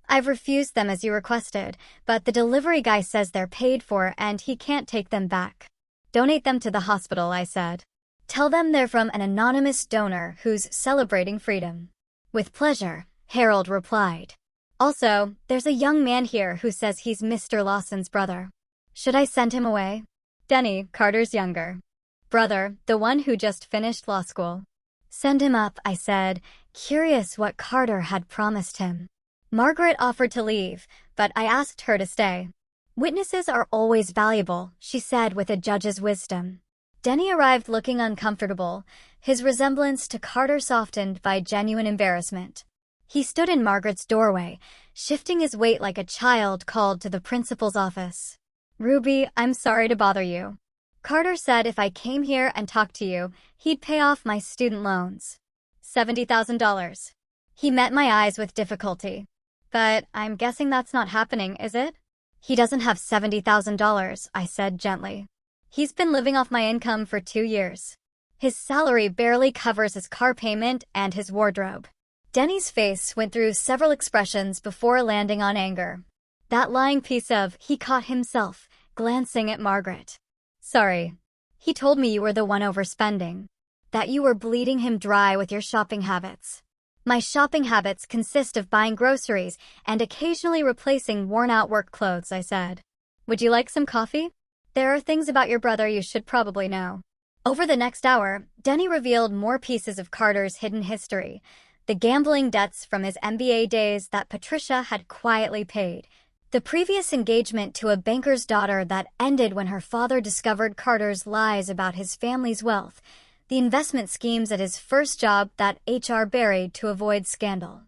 I've refused them as you requested, but the delivery guy says they're paid for and he can't take them back. Donate them to the hospital," I said. "Tell them they're from an anonymous donor who's celebrating freedom." "With pleasure," Harold replied. "Also, there's a young man here who says he's Mr. Lawson's brother. Should I send him away?" Denny, Carter's younger brother, the one who just finished law school. "Send him up," I said, curious what Carter had promised him. Margaret offered to leave, but I asked her to stay. "Witnesses are always valuable," she said with a judge's wisdom. Denny arrived looking uncomfortable, his resemblance to Carter softened by genuine embarrassment. He stood in Margaret's doorway, shifting his weight like a child called to the principal's office. "Ruby, I'm sorry to bother you. Carter said if I came here and talked to you, he'd pay off my student loans. $70,000. He met my eyes with difficulty. But I'm guessing that's not happening, is it? "He doesn't have $70,000, I said gently. "He's been living off my income for 2 years. His salary barely covers his car payment and his wardrobe." Denny's face went through several expressions before landing on anger. That lying piece of he caught himself, glancing at Margaret. "Sorry. He told me you were the one overspending. That you were bleeding him dry with your shopping habits." "My shopping habits consist of buying groceries and occasionally replacing worn-out work clothes," I said. "Would you like some coffee? There are things about your brother you should probably know." Over the next hour, Denny revealed more pieces of Carter's hidden history. The gambling debts from his MBA days that Patricia had quietly paid. The previous engagement to a banker's daughter that ended when her father discovered Carter's lies about his family's wealth. The investment schemes at his first job that HR buried to avoid scandal.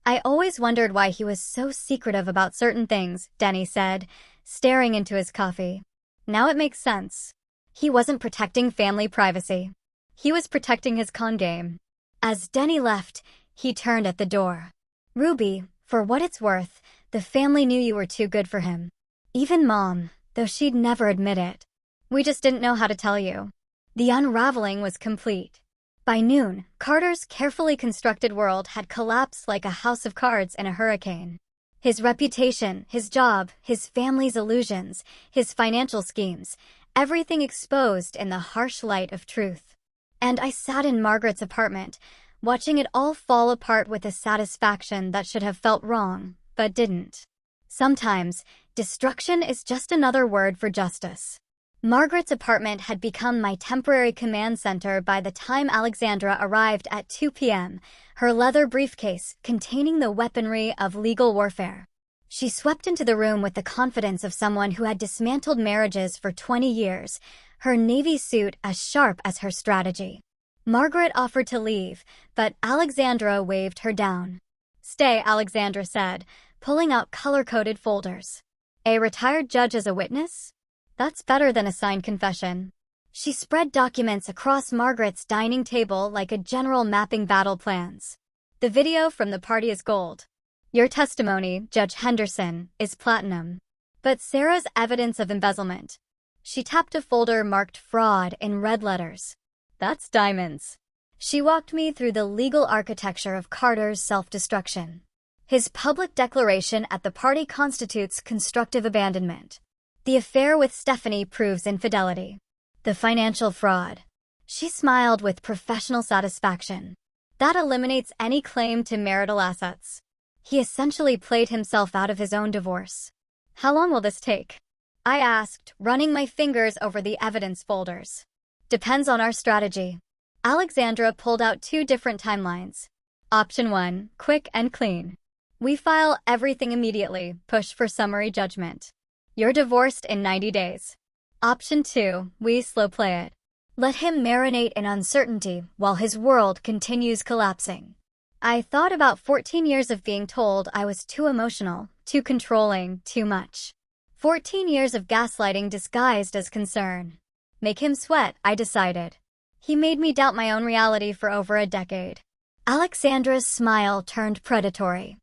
"I always wondered why he was so secretive about certain things," Denny said, staring into his coffee. "Now it makes sense. He wasn't protecting family privacy. He was protecting his con game." As Denny left, he turned at the door. "Ruby, for what it's worth, the family knew you were too good for him. Even Mom, though she'd never admit it. We just didn't know how to tell you." The unraveling was complete. By noon, Carter's carefully constructed world had collapsed like a house of cards in a hurricane. His reputation, his job, his family's illusions, his financial schemes, everything exposed in the harsh light of truth. And I sat in Margaret's apartment, watching it all fall apart with a satisfaction that should have felt wrong, but didn't. Sometimes, destruction is just another word for justice. Margaret's apartment had become my temporary command center by the time Alexandra arrived at 2 p.m., her leather briefcase containing the weaponry of legal warfare. She swept into the room with the confidence of someone who had dismantled marriages for 20 years, her navy suit as sharp as her strategy. Margaret offered to leave, but Alexandra waved her down. "Stay," Alexandra said, pulling out color-coded folders. "A retired judge as a witness? That's better than a signed confession." She spread documents across Margaret's dining table like a general mapping battle plans. "The video from the party is gold. Your testimony, Judge Henderson, is platinum. But Sarah's evidence of embezzlement." She tapped a folder marked fraud in red letters. "That's diamonds." She walked me through the legal architecture of Carter's self-destruction. His public declaration at the party constitutes constructive abandonment. The affair with Stephanie proves infidelity. The financial fraud. She smiled with professional satisfaction. That eliminates any claim to marital assets. He essentially played himself out of his own divorce. "How long will this take?" I asked, running my fingers over the evidence folders. "Depends on our strategy." Alexandra pulled out 2 different timelines. Option 1, quick and clean. We file everything immediately, push for summary judgment. You're divorced in 90 days. Option 2, we slow play it. Let him marinate in uncertainty while his world continues collapsing. I thought about 14 years of being told I was too emotional, too controlling, too much. 14 years of gaslighting disguised as concern. Make him sweat, I decided. He made me doubt my own reality for over a decade. Alexandra's smile turned predatory.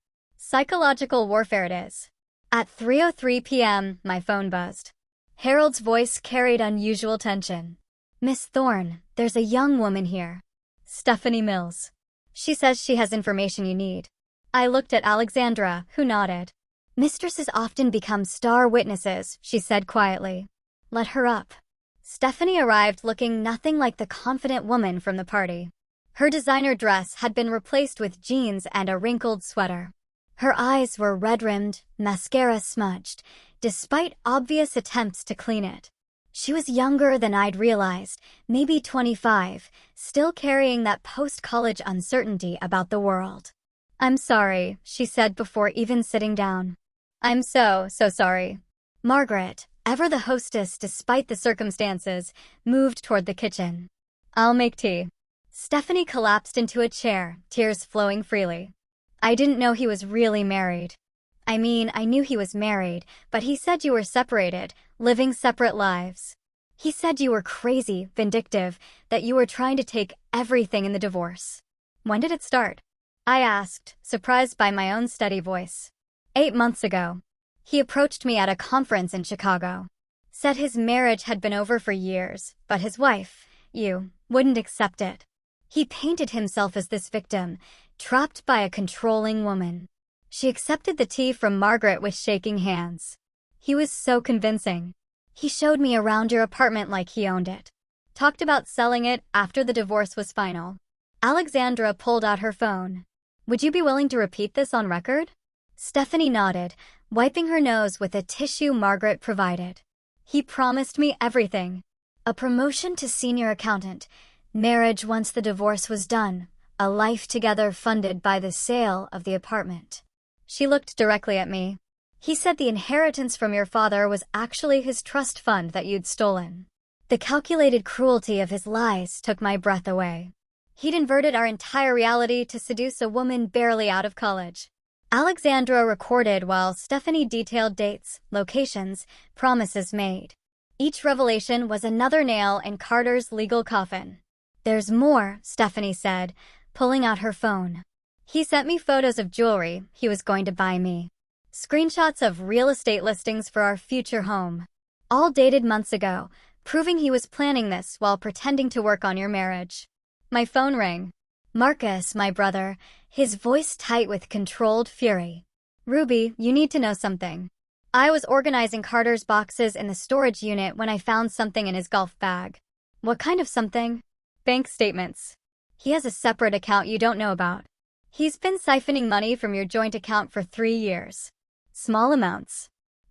Psychological warfare it is. At 3:03 p.m., my phone buzzed. Harold's voice carried unusual tension. Miss Thorne, there's a young woman here. Stephanie Mills. She says she has information you need. I looked at Alexandra, who nodded. Mistresses often become star witnesses, she said quietly. Let her up. Stephanie arrived looking nothing like the confident woman from the party. Her designer dress had been replaced with jeans and a wrinkled sweater. Her eyes were red-rimmed, mascara smudged, despite obvious attempts to clean it. She was younger than I'd realized, maybe 25, still carrying that post-college uncertainty about the world. I'm sorry, she said before even sitting down. I'm so sorry. Margaret, ever the hostess despite the circumstances, moved toward the kitchen. I'll make tea. Stephanie collapsed into a chair, tears flowing freely. I didn't know he was really married. I mean, I knew he was married, but he said you were separated, living separate lives. He said you were crazy, vindictive, that you were trying to take everything in the divorce. When did it start? I asked, surprised by my own steady voice. 8 months ago. He approached me at a conference in Chicago. Said his marriage had been over for years, but his wife, you, wouldn't accept it. He painted himself as this victim, trapped by a controlling woman. She accepted the tea from Margaret with shaking hands. He was so convincing. He showed me around your apartment like he owned it. Talked about selling it after the divorce was final. Alexandra pulled out her phone. Would you be willing to repeat this on record? Stephanie nodded, wiping her nose with a tissue Margaret provided. He promised me everything. A promotion to senior accountant, marriage once the divorce was done, a life together funded by the sale of the apartment. She looked directly at me. He said the inheritance from your father was actually his trust fund that you'd stolen. The calculated cruelty of his lies took my breath away. He'd inverted our entire reality to seduce a woman barely out of college. Alexandra recorded while Stephanie detailed dates, locations, promises made. Each revelation was another nail in Carter's legal coffin. There's more, Stephanie said, pulling out her phone. He sent me photos of jewelry he was going to buy me. Screenshots of real estate listings for our future home. All dated months ago, proving he was planning this while pretending to work on your marriage. My phone rang. Marcus, my brother, his voice tight with controlled fury. Ruby, you need to know something. I was organizing Carter's boxes in the storage unit when I found something in his golf bag. What kind of something? Bank statements. He has a separate account you don't know about. He's been siphoning money from your joint account for 3 years. Small amounts.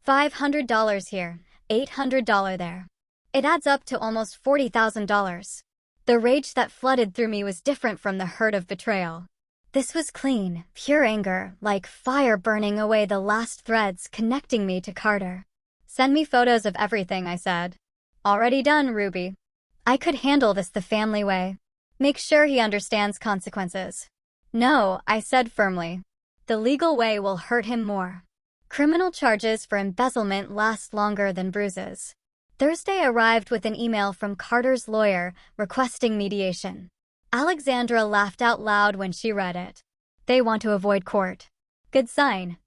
$500 here, $800 there. It adds up to almost $40,000. The rage that flooded through me was different from the hurt of betrayal. This was clean, pure anger, like fire burning away the last threads connecting me to Carter. Send me photos of everything, I said. Already done, Ruby. I could handle this the family way. Make sure he understands consequences. No, I said firmly. The legal way will hurt him more. Criminal charges for embezzlement last longer than bruises. Thursday arrived with an email from Carter's lawyer requesting mediation. Alexandra laughed out loud when she read it. They want to avoid court. Good sign.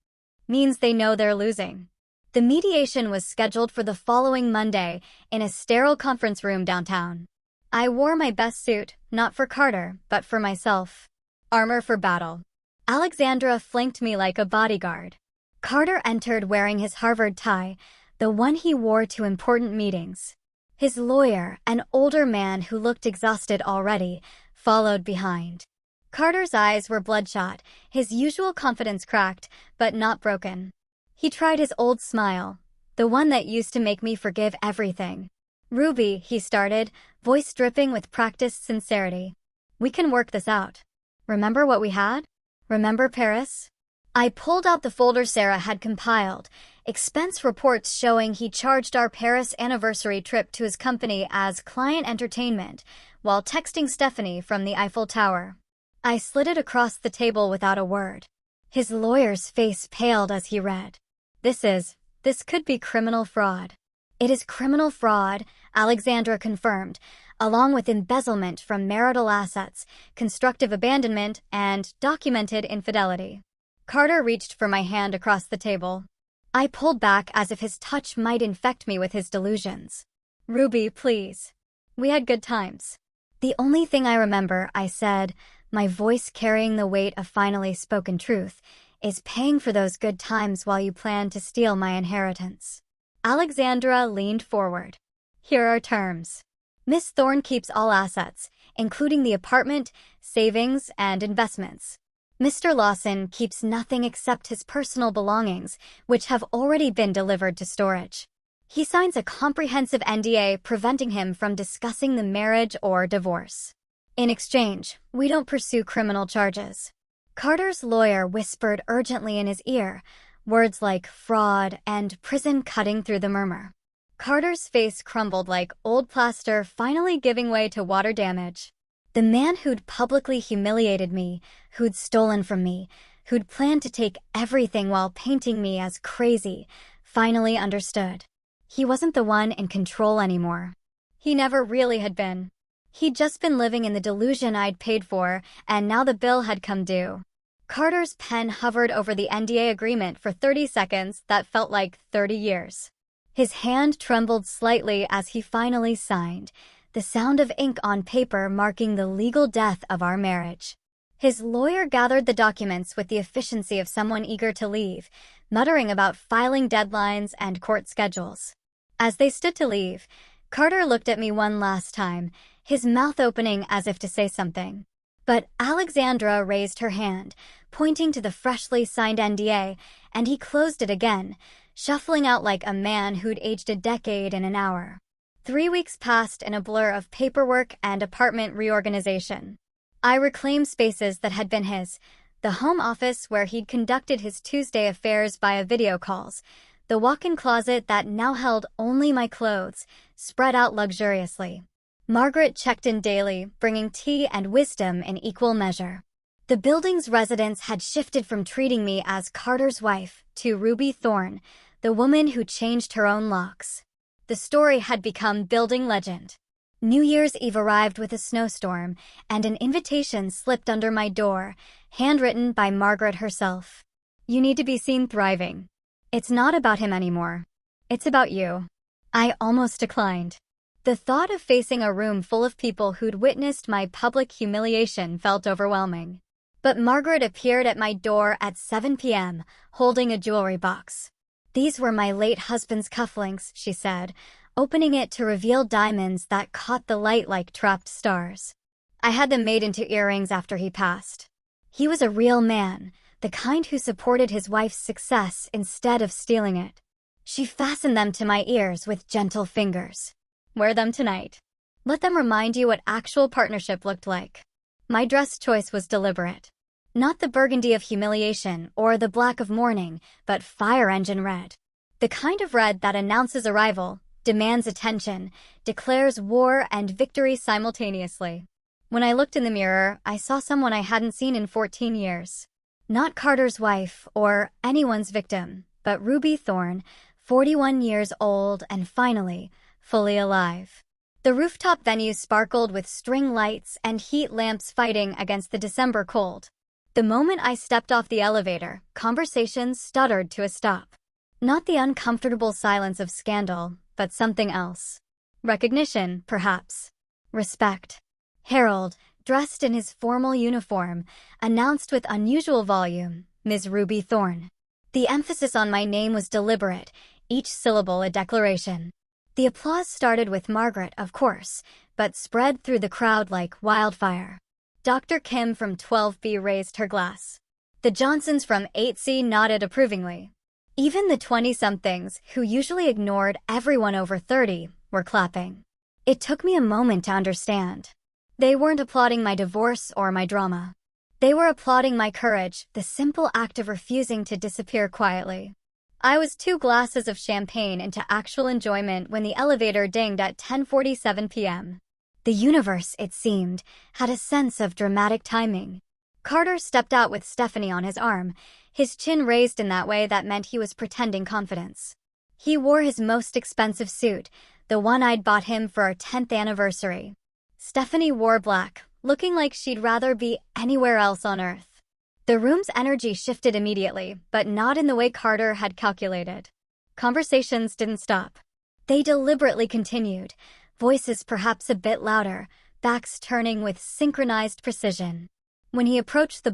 Means they know they're losing. The mediation was scheduled for the following Monday in a sterile conference room downtown. I wore my best suit, not for Carter, but for myself. Armor for battle. Alexandra flanked me like a bodyguard. Carter entered wearing his Harvard tie, the one he wore to important meetings. His lawyer, an older man who looked exhausted already, followed behind. Carter's eyes were bloodshot, his usual confidence cracked, but not broken. He tried his old smile, the one that used to make me forgive everything. Ruby, he started, voice dripping with practiced sincerity. We can work this out. Remember what we had? Remember Paris? I pulled out the folder Sarah had compiled, expense reports showing he charged our Paris anniversary trip to his company as client entertainment, while texting Stephanie from the Eiffel Tower. I slid it across the table without a word. His lawyer's face paled as he read. This could be criminal fraud. It is criminal fraud, Alexandra confirmed, along with embezzlement from marital assets, constructive abandonment, and documented infidelity. Carter reached for my hand across the table. I pulled back as if his touch might infect me with his delusions. "Ruby, please. We had good times." "The only thing I remember," I said, my voice carrying the weight of finally spoken truth, "is paying for those good times while you plan to steal my inheritance." Alexandra leaned forward. "Here are terms. Miss Thorne keeps all assets, including the apartment, savings, and investments. Mr. Lawson keeps nothing except his personal belongings, which have already been delivered to storage. He signs a comprehensive NDA preventing him from discussing the marriage or divorce. In exchange, we don't pursue criminal charges." Carter's lawyer whispered urgently in his ear, words like fraud and prison cutting through the murmur. Carter's face crumbled like old plaster finally giving way to water damage. The man who'd publicly humiliated me, who'd stolen from me, who'd planned to take everything while painting me as crazy, finally understood. He wasn't the one in control anymore. He never really had been. He'd just been living in the delusion I'd paid for, and now the bill had come due. Carter's pen hovered over the NDA agreement for 30 seconds that felt like 30 years. His hand trembled slightly as he finally signed, the sound of ink on paper marking the legal death of our marriage. His lawyer gathered the documents with the efficiency of someone eager to leave, muttering about filing deadlines and court schedules. As they stood to leave, Carter looked at me one last time, his mouth opening as if to say something. But Alexandra raised her hand, pointing to the freshly signed NDA, and he closed it again, shuffling out like a man who'd aged a decade in an hour. 3 weeks passed in a blur of paperwork and apartment reorganization. I reclaimed spaces that had been his, the home office where he'd conducted his Tuesday affairs via video calls, the walk-in closet that now held only my clothes, spread out luxuriously. Margaret checked in daily, bringing tea and wisdom in equal measure. The building's residents had shifted from treating me as Carter's wife to Ruby Thorne, the woman who changed her own locks. The story had become building legend. New Year's Eve arrived with a snowstorm, and an invitation slipped under my door, handwritten by Margaret herself. "You need to be seen thriving. It's not about him anymore. It's about you." I almost declined. The thought of facing a room full of people who'd witnessed my public humiliation felt overwhelming. But Margaret appeared at my door at 7 p.m., holding a jewelry box. "These were my late husband's cufflinks," she said, opening it to reveal diamonds that caught the light like trapped stars. "I had them made into earrings after he passed. He was a real man, the kind who supported his wife's success instead of stealing it." She fastened them to my ears with gentle fingers. "Wear them tonight. Let them remind you what actual partnership looked like." My dress choice was deliberate. Not the burgundy of humiliation or the black of mourning, but fire engine red. The kind of red that announces arrival, demands attention, declares war and victory simultaneously. When I looked in the mirror, I saw someone I hadn't seen in 14 years. Not Carter's wife or anyone's victim, but Ruby Thorne, 41 years old and finally, fully alive. The rooftop venue sparkled with string lights and heat lamps fighting against the December cold. The moment I stepped off the elevator, conversations stuttered to a stop. Not the uncomfortable silence of scandal, but something else. Recognition, perhaps. Respect. Harold, dressed in his formal uniform, announced with unusual volume, "Ms. Ruby Thorne." The emphasis on my name was deliberate, each syllable a declaration. The applause started with Margaret, of course, but spread through the crowd like wildfire. Dr. Kim from 12B raised her glass. The Johnsons from 8C nodded approvingly. Even the 20-somethings, who usually ignored everyone over 30, were clapping. It took me a moment to understand. They weren't applauding my divorce or my drama. They were applauding my courage, the simple act of refusing to disappear quietly. I was 2 glasses of champagne into actual enjoyment when the elevator dinged at 10:47 p.m. The universe, it seemed, had a sense of dramatic timing. Carter stepped out with Stephanie on his arm, his chin raised in that way that meant he was pretending confidence. He wore his most expensive suit, the one I'd bought him for our 10th anniversary. Stephanie wore black, looking like she'd rather be anywhere else on Earth. The room's energy shifted immediately, but not in the way Carter had calculated. Conversations didn't stop. They deliberately continued, voices perhaps a bit louder, backs turning with synchronized precision. When he approached the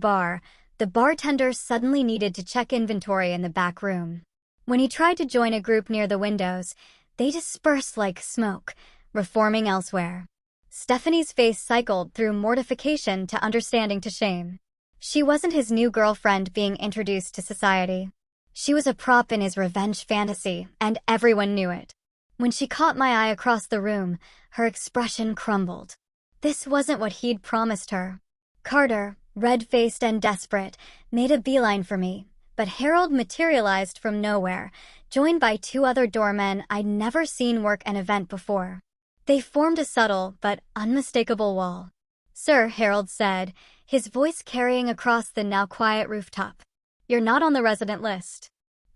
bartender suddenly needed to check inventory in the back room. When he tried to join a group near the windows, they dispersed like smoke, reforming elsewhere. Stephanie's face cycled through mortification to understanding to shame. She wasn't his new girlfriend being introduced to society. She was a prop in his revenge fantasy, and everyone knew it. When she caught my eye across the room, her expression crumbled. This wasn't what he'd promised her. Carter, red-faced and desperate, made a beeline for me, but Harold materialized from nowhere, joined by two other doormen I'd never seen work an event before. They formed a subtle but unmistakable wall. "Sir," Harold said, his voice carrying across the now quiet rooftop. "You're not on the resident list.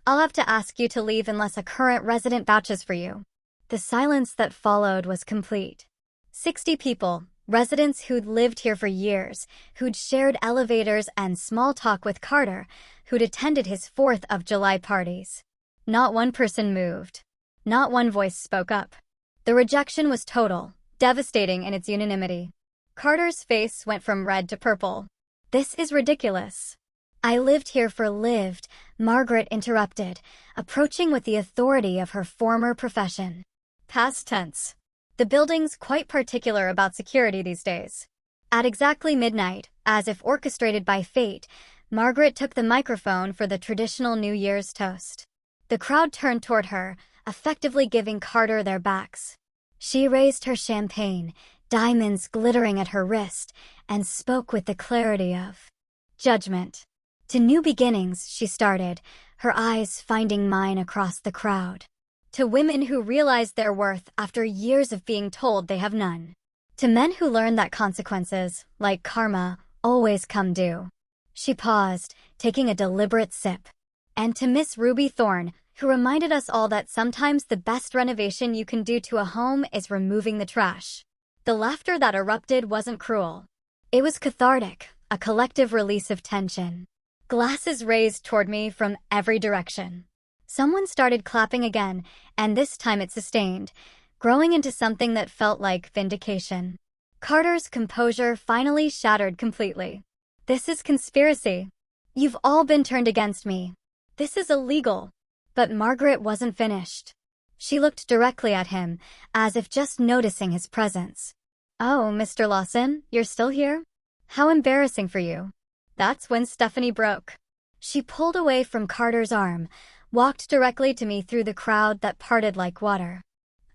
I'll have to ask you to leave unless a current resident vouches for you." The silence that followed was complete. 60 people, residents who'd lived here for years, who'd shared elevators and small talk with Carter, who'd attended his 4th of July parties. Not one person moved. Not one voice spoke up. The rejection was total, devastating in its unanimity. Carter's face went from red to purple. "This is ridiculous." "I lived here for lived," Margaret interrupted, approaching with the authority of her former profession. Past tense. The building's quite particular about security these days. At exactly midnight, as if orchestrated by fate, Margaret took the microphone for the traditional New Year's toast. The crowd turned toward her, effectively giving Carter their backs. She raised her champagne, diamonds glittering at her wrist, and spoke with the clarity of judgment. "To new beginnings," she started, her eyes finding mine across the crowd. "To women who realize their worth after years of being told they have none. To men who learn that consequences, like karma, always come due." She paused, taking a deliberate sip. "And to Miss Ruby Thorne, who reminded us all that sometimes the best renovation you can do to a home is removing the trash." The laughter that erupted wasn't cruel. It was cathartic, a collective release of tension. Glasses raised toward me from every direction. Someone started clapping again, and this time it sustained, growing into something that felt like vindication. Carter's composure finally shattered completely. "This is conspiracy. You've all been turned against me. This is illegal." But Margaret wasn't finished. She looked directly at him, as if just noticing his presence. "Oh, Mr. Lawson, you're still here? How embarrassing for you." That's when Stephanie broke. She pulled away from Carter's arm, walked directly to me through the crowd that parted like water.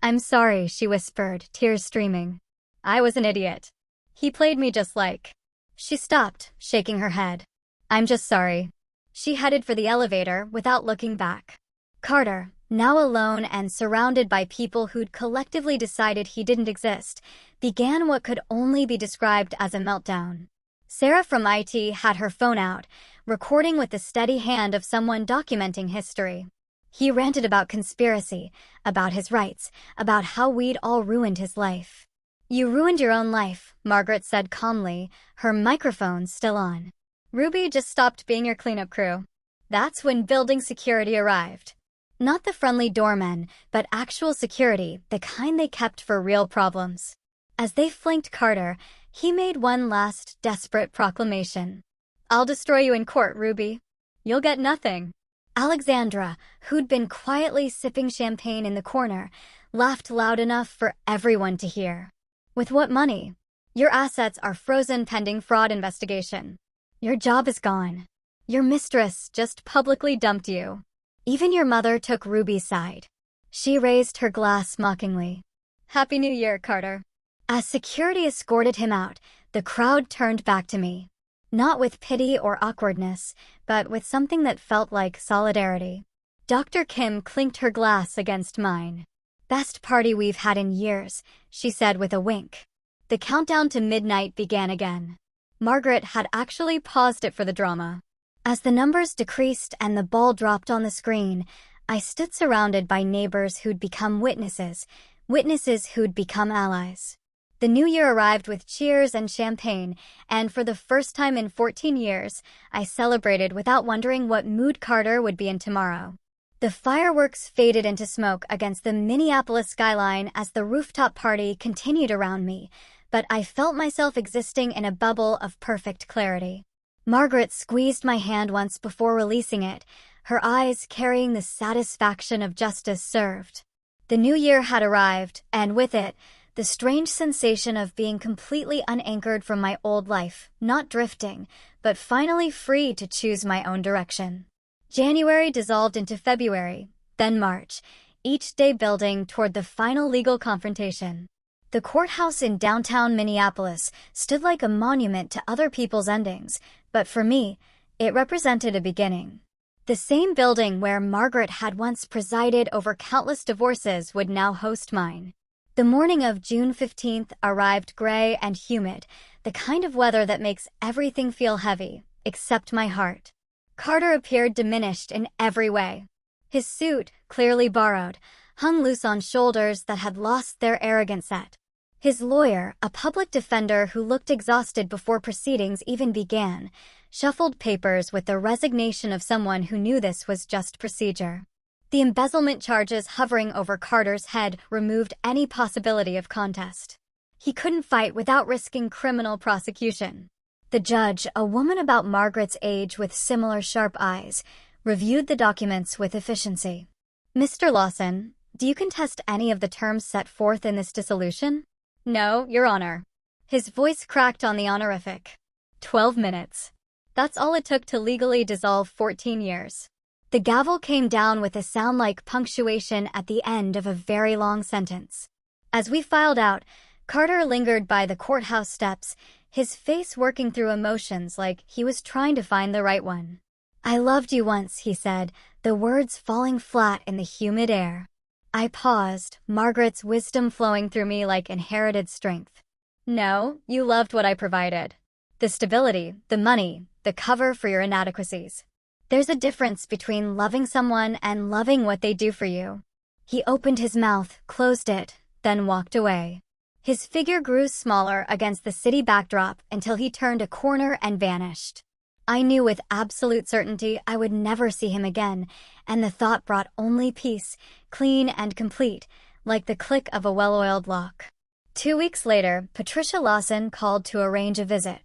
"I'm sorry," she whispered, tears streaming. "I was an idiot. He played me just like." She stopped, shaking her head. "I'm just sorry." She headed for the elevator without looking back. Carter, now alone and surrounded by people who'd collectively decided he didn't exist, began what could only be described as a meltdown. Sarah from IT had her phone out, recording with the steady hand of someone documenting history. He ranted about conspiracy, about his rights, about how we'd all ruined his life. "You ruined your own life," Margaret said calmly, her microphone still on. "Ruby just stopped being your cleanup crew." That's when building security arrived. Not the friendly doormen, but actual security, the kind they kept for real problems. As they flanked Carter, he made one last desperate proclamation. "I'll destroy you in court, Ruby. You'll get nothing." Alexandra, who'd been quietly sipping champagne in the corner, laughed loud enough for everyone to hear. "With what money? Your assets are frozen pending fraud investigation. Your job is gone. Your mistress just publicly dumped you. Even your mother took Ruby's side." She raised her glass mockingly. "Happy New Year, Carter." As security escorted him out, the crowd turned back to me. Not with pity or awkwardness, but with something that felt like solidarity. Dr. Kim clinked her glass against mine. "Best party we've had in years," she said with a wink. The countdown to midnight began again. Margaret had actually paused it for the drama. As the numbers decreased and the ball dropped on the screen, I stood surrounded by neighbors who'd become witnesses, witnesses who'd become allies. The new year arrived with cheers and champagne, and for the first time in 14 years, I celebrated without wondering what mood Carter would be in tomorrow. The fireworks faded into smoke against the Minneapolis skyline as the rooftop party continued around me, but I felt myself existing in a bubble of perfect clarity. Margaret squeezed my hand once before releasing it, her eyes carrying the satisfaction of justice served. The new year had arrived, and with it, the strange sensation of being completely unanchored from my old life, not drifting, but finally free to choose my own direction. January dissolved into February, then March, each day building toward the final legal confrontation. The courthouse in downtown Minneapolis stood like a monument to other people's endings, but for me, it represented a beginning. The same building where Margaret had once presided over countless divorces would now host mine. The morning of June 15th arrived gray and humid, the kind of weather that makes everything feel heavy, except my heart. Carter appeared diminished in every way. His suit, clearly borrowed, hung loose on shoulders that had lost their arrogant set. His lawyer, a public defender who looked exhausted before proceedings even began, shuffled papers with the resignation of someone who knew this was just procedure. The embezzlement charges hovering over Carter's head removed any possibility of contest. He couldn't fight without risking criminal prosecution. The judge, a woman about Margaret's age with similar sharp eyes, reviewed the documents with efficiency. "Mr. Lawson, do you contest any of the terms set forth in this dissolution?" "No, Your Honor." His voice cracked on the honorific. 12 minutes. That's all it took to legally dissolve 14 years. The gavel came down with a sound like punctuation at the end of a very long sentence. As we filed out, Carter lingered by the courthouse steps, his face working through emotions like he was trying to find the right one. "I loved you once," he said, the words falling flat in the humid air. I paused, Margaret's wisdom flowing through me like inherited strength. "No, you loved what I provided. The stability, the money, the cover for your inadequacies. There's a difference between loving someone and loving what they do for you." He opened his mouth, closed it, then walked away. His figure grew smaller against the city backdrop until he turned a corner and vanished. I knew with absolute certainty I would never see him again, and the thought brought only peace, clean and complete, like the click of a well-oiled lock. 2 weeks later, Patricia Lawson called to arrange a visit.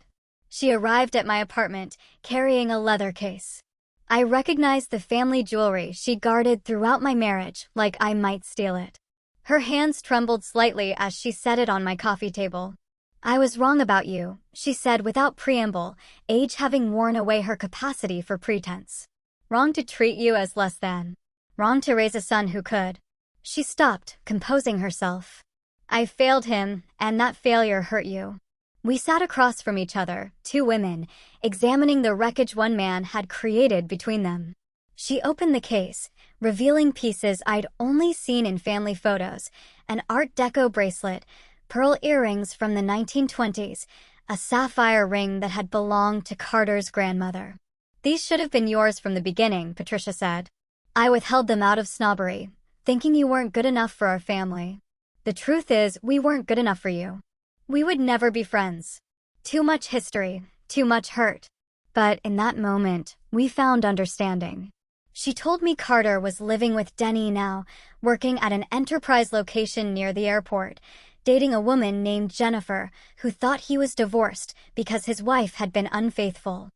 She arrived at my apartment, carrying a leather case. I recognized the family jewelry she guarded throughout my marriage, like I might steal it. Her hands trembled slightly as she set it on my coffee table. "I was wrong about you," she said without preamble, age having worn away her capacity for pretense. "Wrong to treat you as less than. Wrong to raise a son who could." She stopped, composing herself. "I failed him, and that failure hurt you." We sat across from each other, two women, examining the wreckage one man had created between them. She opened the case, revealing pieces I'd only seen in family photos, an Art Deco bracelet, pearl earrings from the 1920s, a sapphire ring that had belonged to Carter's grandmother. "These should have been yours from the beginning," Patricia said. "I withheld them out of snobbery, thinking you weren't good enough for our family. The truth is, we weren't good enough for you. We would never be friends. Too much history, too much hurt. But in that moment, we found understanding." She told me Carter was living with Denny now, working at an enterprise location near the airport, dating a woman named Jennifer who thought he was divorced because his wife had been unfaithful.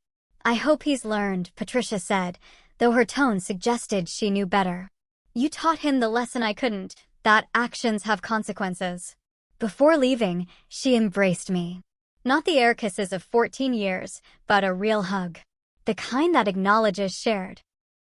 "I hope he's learned," Patricia said, though her tone suggested she knew better. "You taught him the lesson I couldn't, that actions have consequences." Before leaving, she embraced me. Not the air kisses of 14 years, but a real hug. The kind that acknowledges shared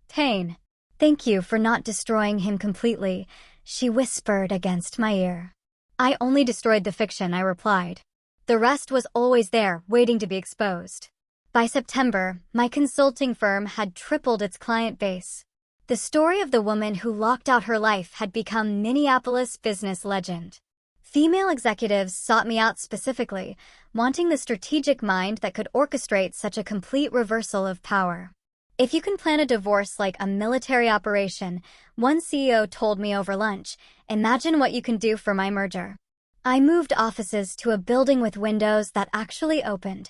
pain. "Thank you for not destroying him completely," she whispered against my ear. "I only destroyed the fiction," I replied. The rest was always there, waiting to be exposed. By September, my consulting firm had tripled its client base. The story of the woman who locked out her life had become Minneapolis business legend. Female executives sought me out specifically, wanting the strategic mind that could orchestrate such a complete reversal of power. "If you can plan a divorce like a military operation," one CEO told me over lunch, "imagine what you can do for my merger." I moved offices to a building with windows that actually opened,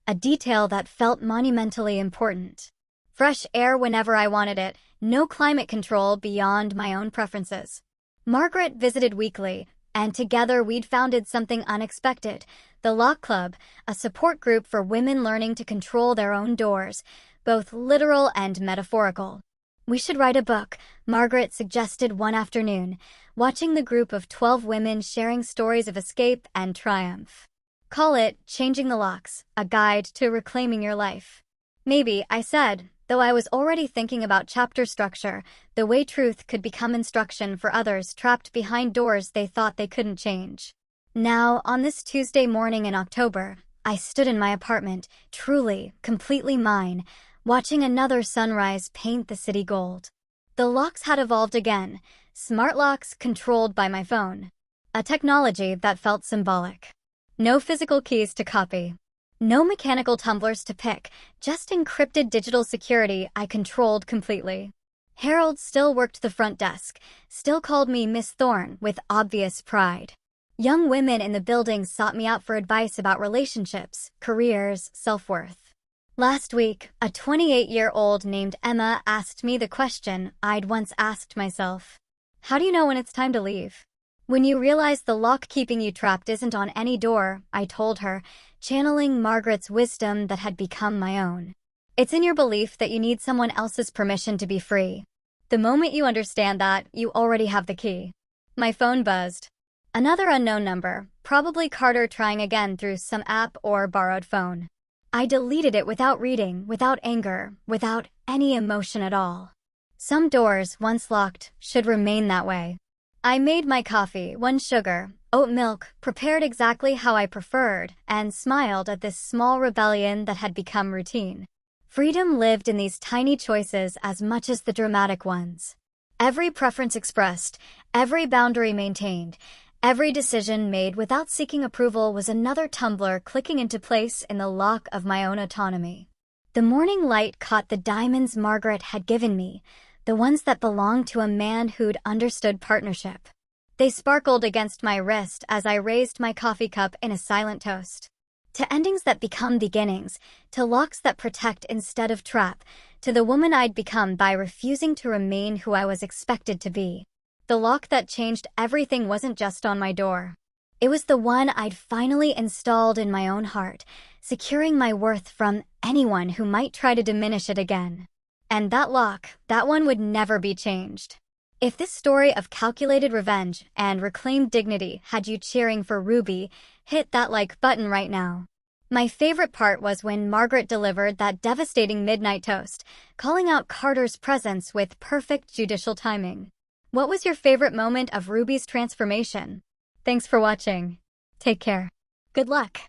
a detail that felt monumentally important. Fresh air whenever I wanted it, no climate control beyond my own preferences. Margaret visited weekly, and together we'd founded something unexpected, the Lock Club, a support group for women learning to control their own doors, both literal and metaphorical. We should write a book, Margaret suggested one afternoon, watching the group of 12 women sharing stories of escape and triumph. Call it Changing the Locks, a guide to reclaiming your life. Maybe, I said, though I was already thinking about chapter structure, the way truth could become instruction for others trapped behind doors they thought they couldn't change. Now, on this Tuesday morning in October, I stood in my apartment, truly, completely mine, watching another sunrise paint the city gold. The locks had evolved again, smart locks controlled by my phone. A technology that felt symbolic. No physical keys to copy. No mechanical tumblers to pick, just encrypted digital security I controlled completely. Harold still worked the front desk, still called me Miss Thorne with obvious pride. Young women in the building sought me out for advice about relationships, careers, self-worth. Last week, a 28-year-old named Emma asked me the question I'd once asked myself. How do you know when it's time to leave? When you realize the lock keeping you trapped isn't on any door, I told her, channeling Margaret's wisdom that had become my own. It's in your belief that you need someone else's permission to be free. The moment you understand that, you already have the key. My phone buzzed. Another unknown number, probably Carter trying again through some app or borrowed phone. I deleted it without reading, without anger, without any emotion at all. Some doors, once locked, should remain that way. I made my coffee, 1 sugar, oat milk, prepared exactly how I preferred, and smiled at this small rebellion that had become routine. Freedom lived in these tiny choices as much as the dramatic ones. Every preference expressed, every boundary maintained, every decision made without seeking approval was another tumbler clicking into place in the lock of my own autonomy. The morning light caught the diamonds Margaret had given me, the ones that belonged to a man who'd understood partnership. They sparkled against my wrist as I raised my coffee cup in a silent toast. To endings that become beginnings, to locks that protect instead of trap, to the woman I'd become by refusing to remain who I was expected to be. The lock that changed everything wasn't just on my door. It was the one I'd finally installed in my own heart, securing my worth from anyone who might try to diminish it again. And that lock, that one would never be changed. If this story of calculated revenge and reclaimed dignity had you cheering for Ruby, hit that like button right now. My favorite part was when Margaret delivered that devastating midnight toast, calling out Carter's presence with perfect judicial timing. What was your favorite moment of Ruby's transformation? Thanks for watching. Take care. Good luck.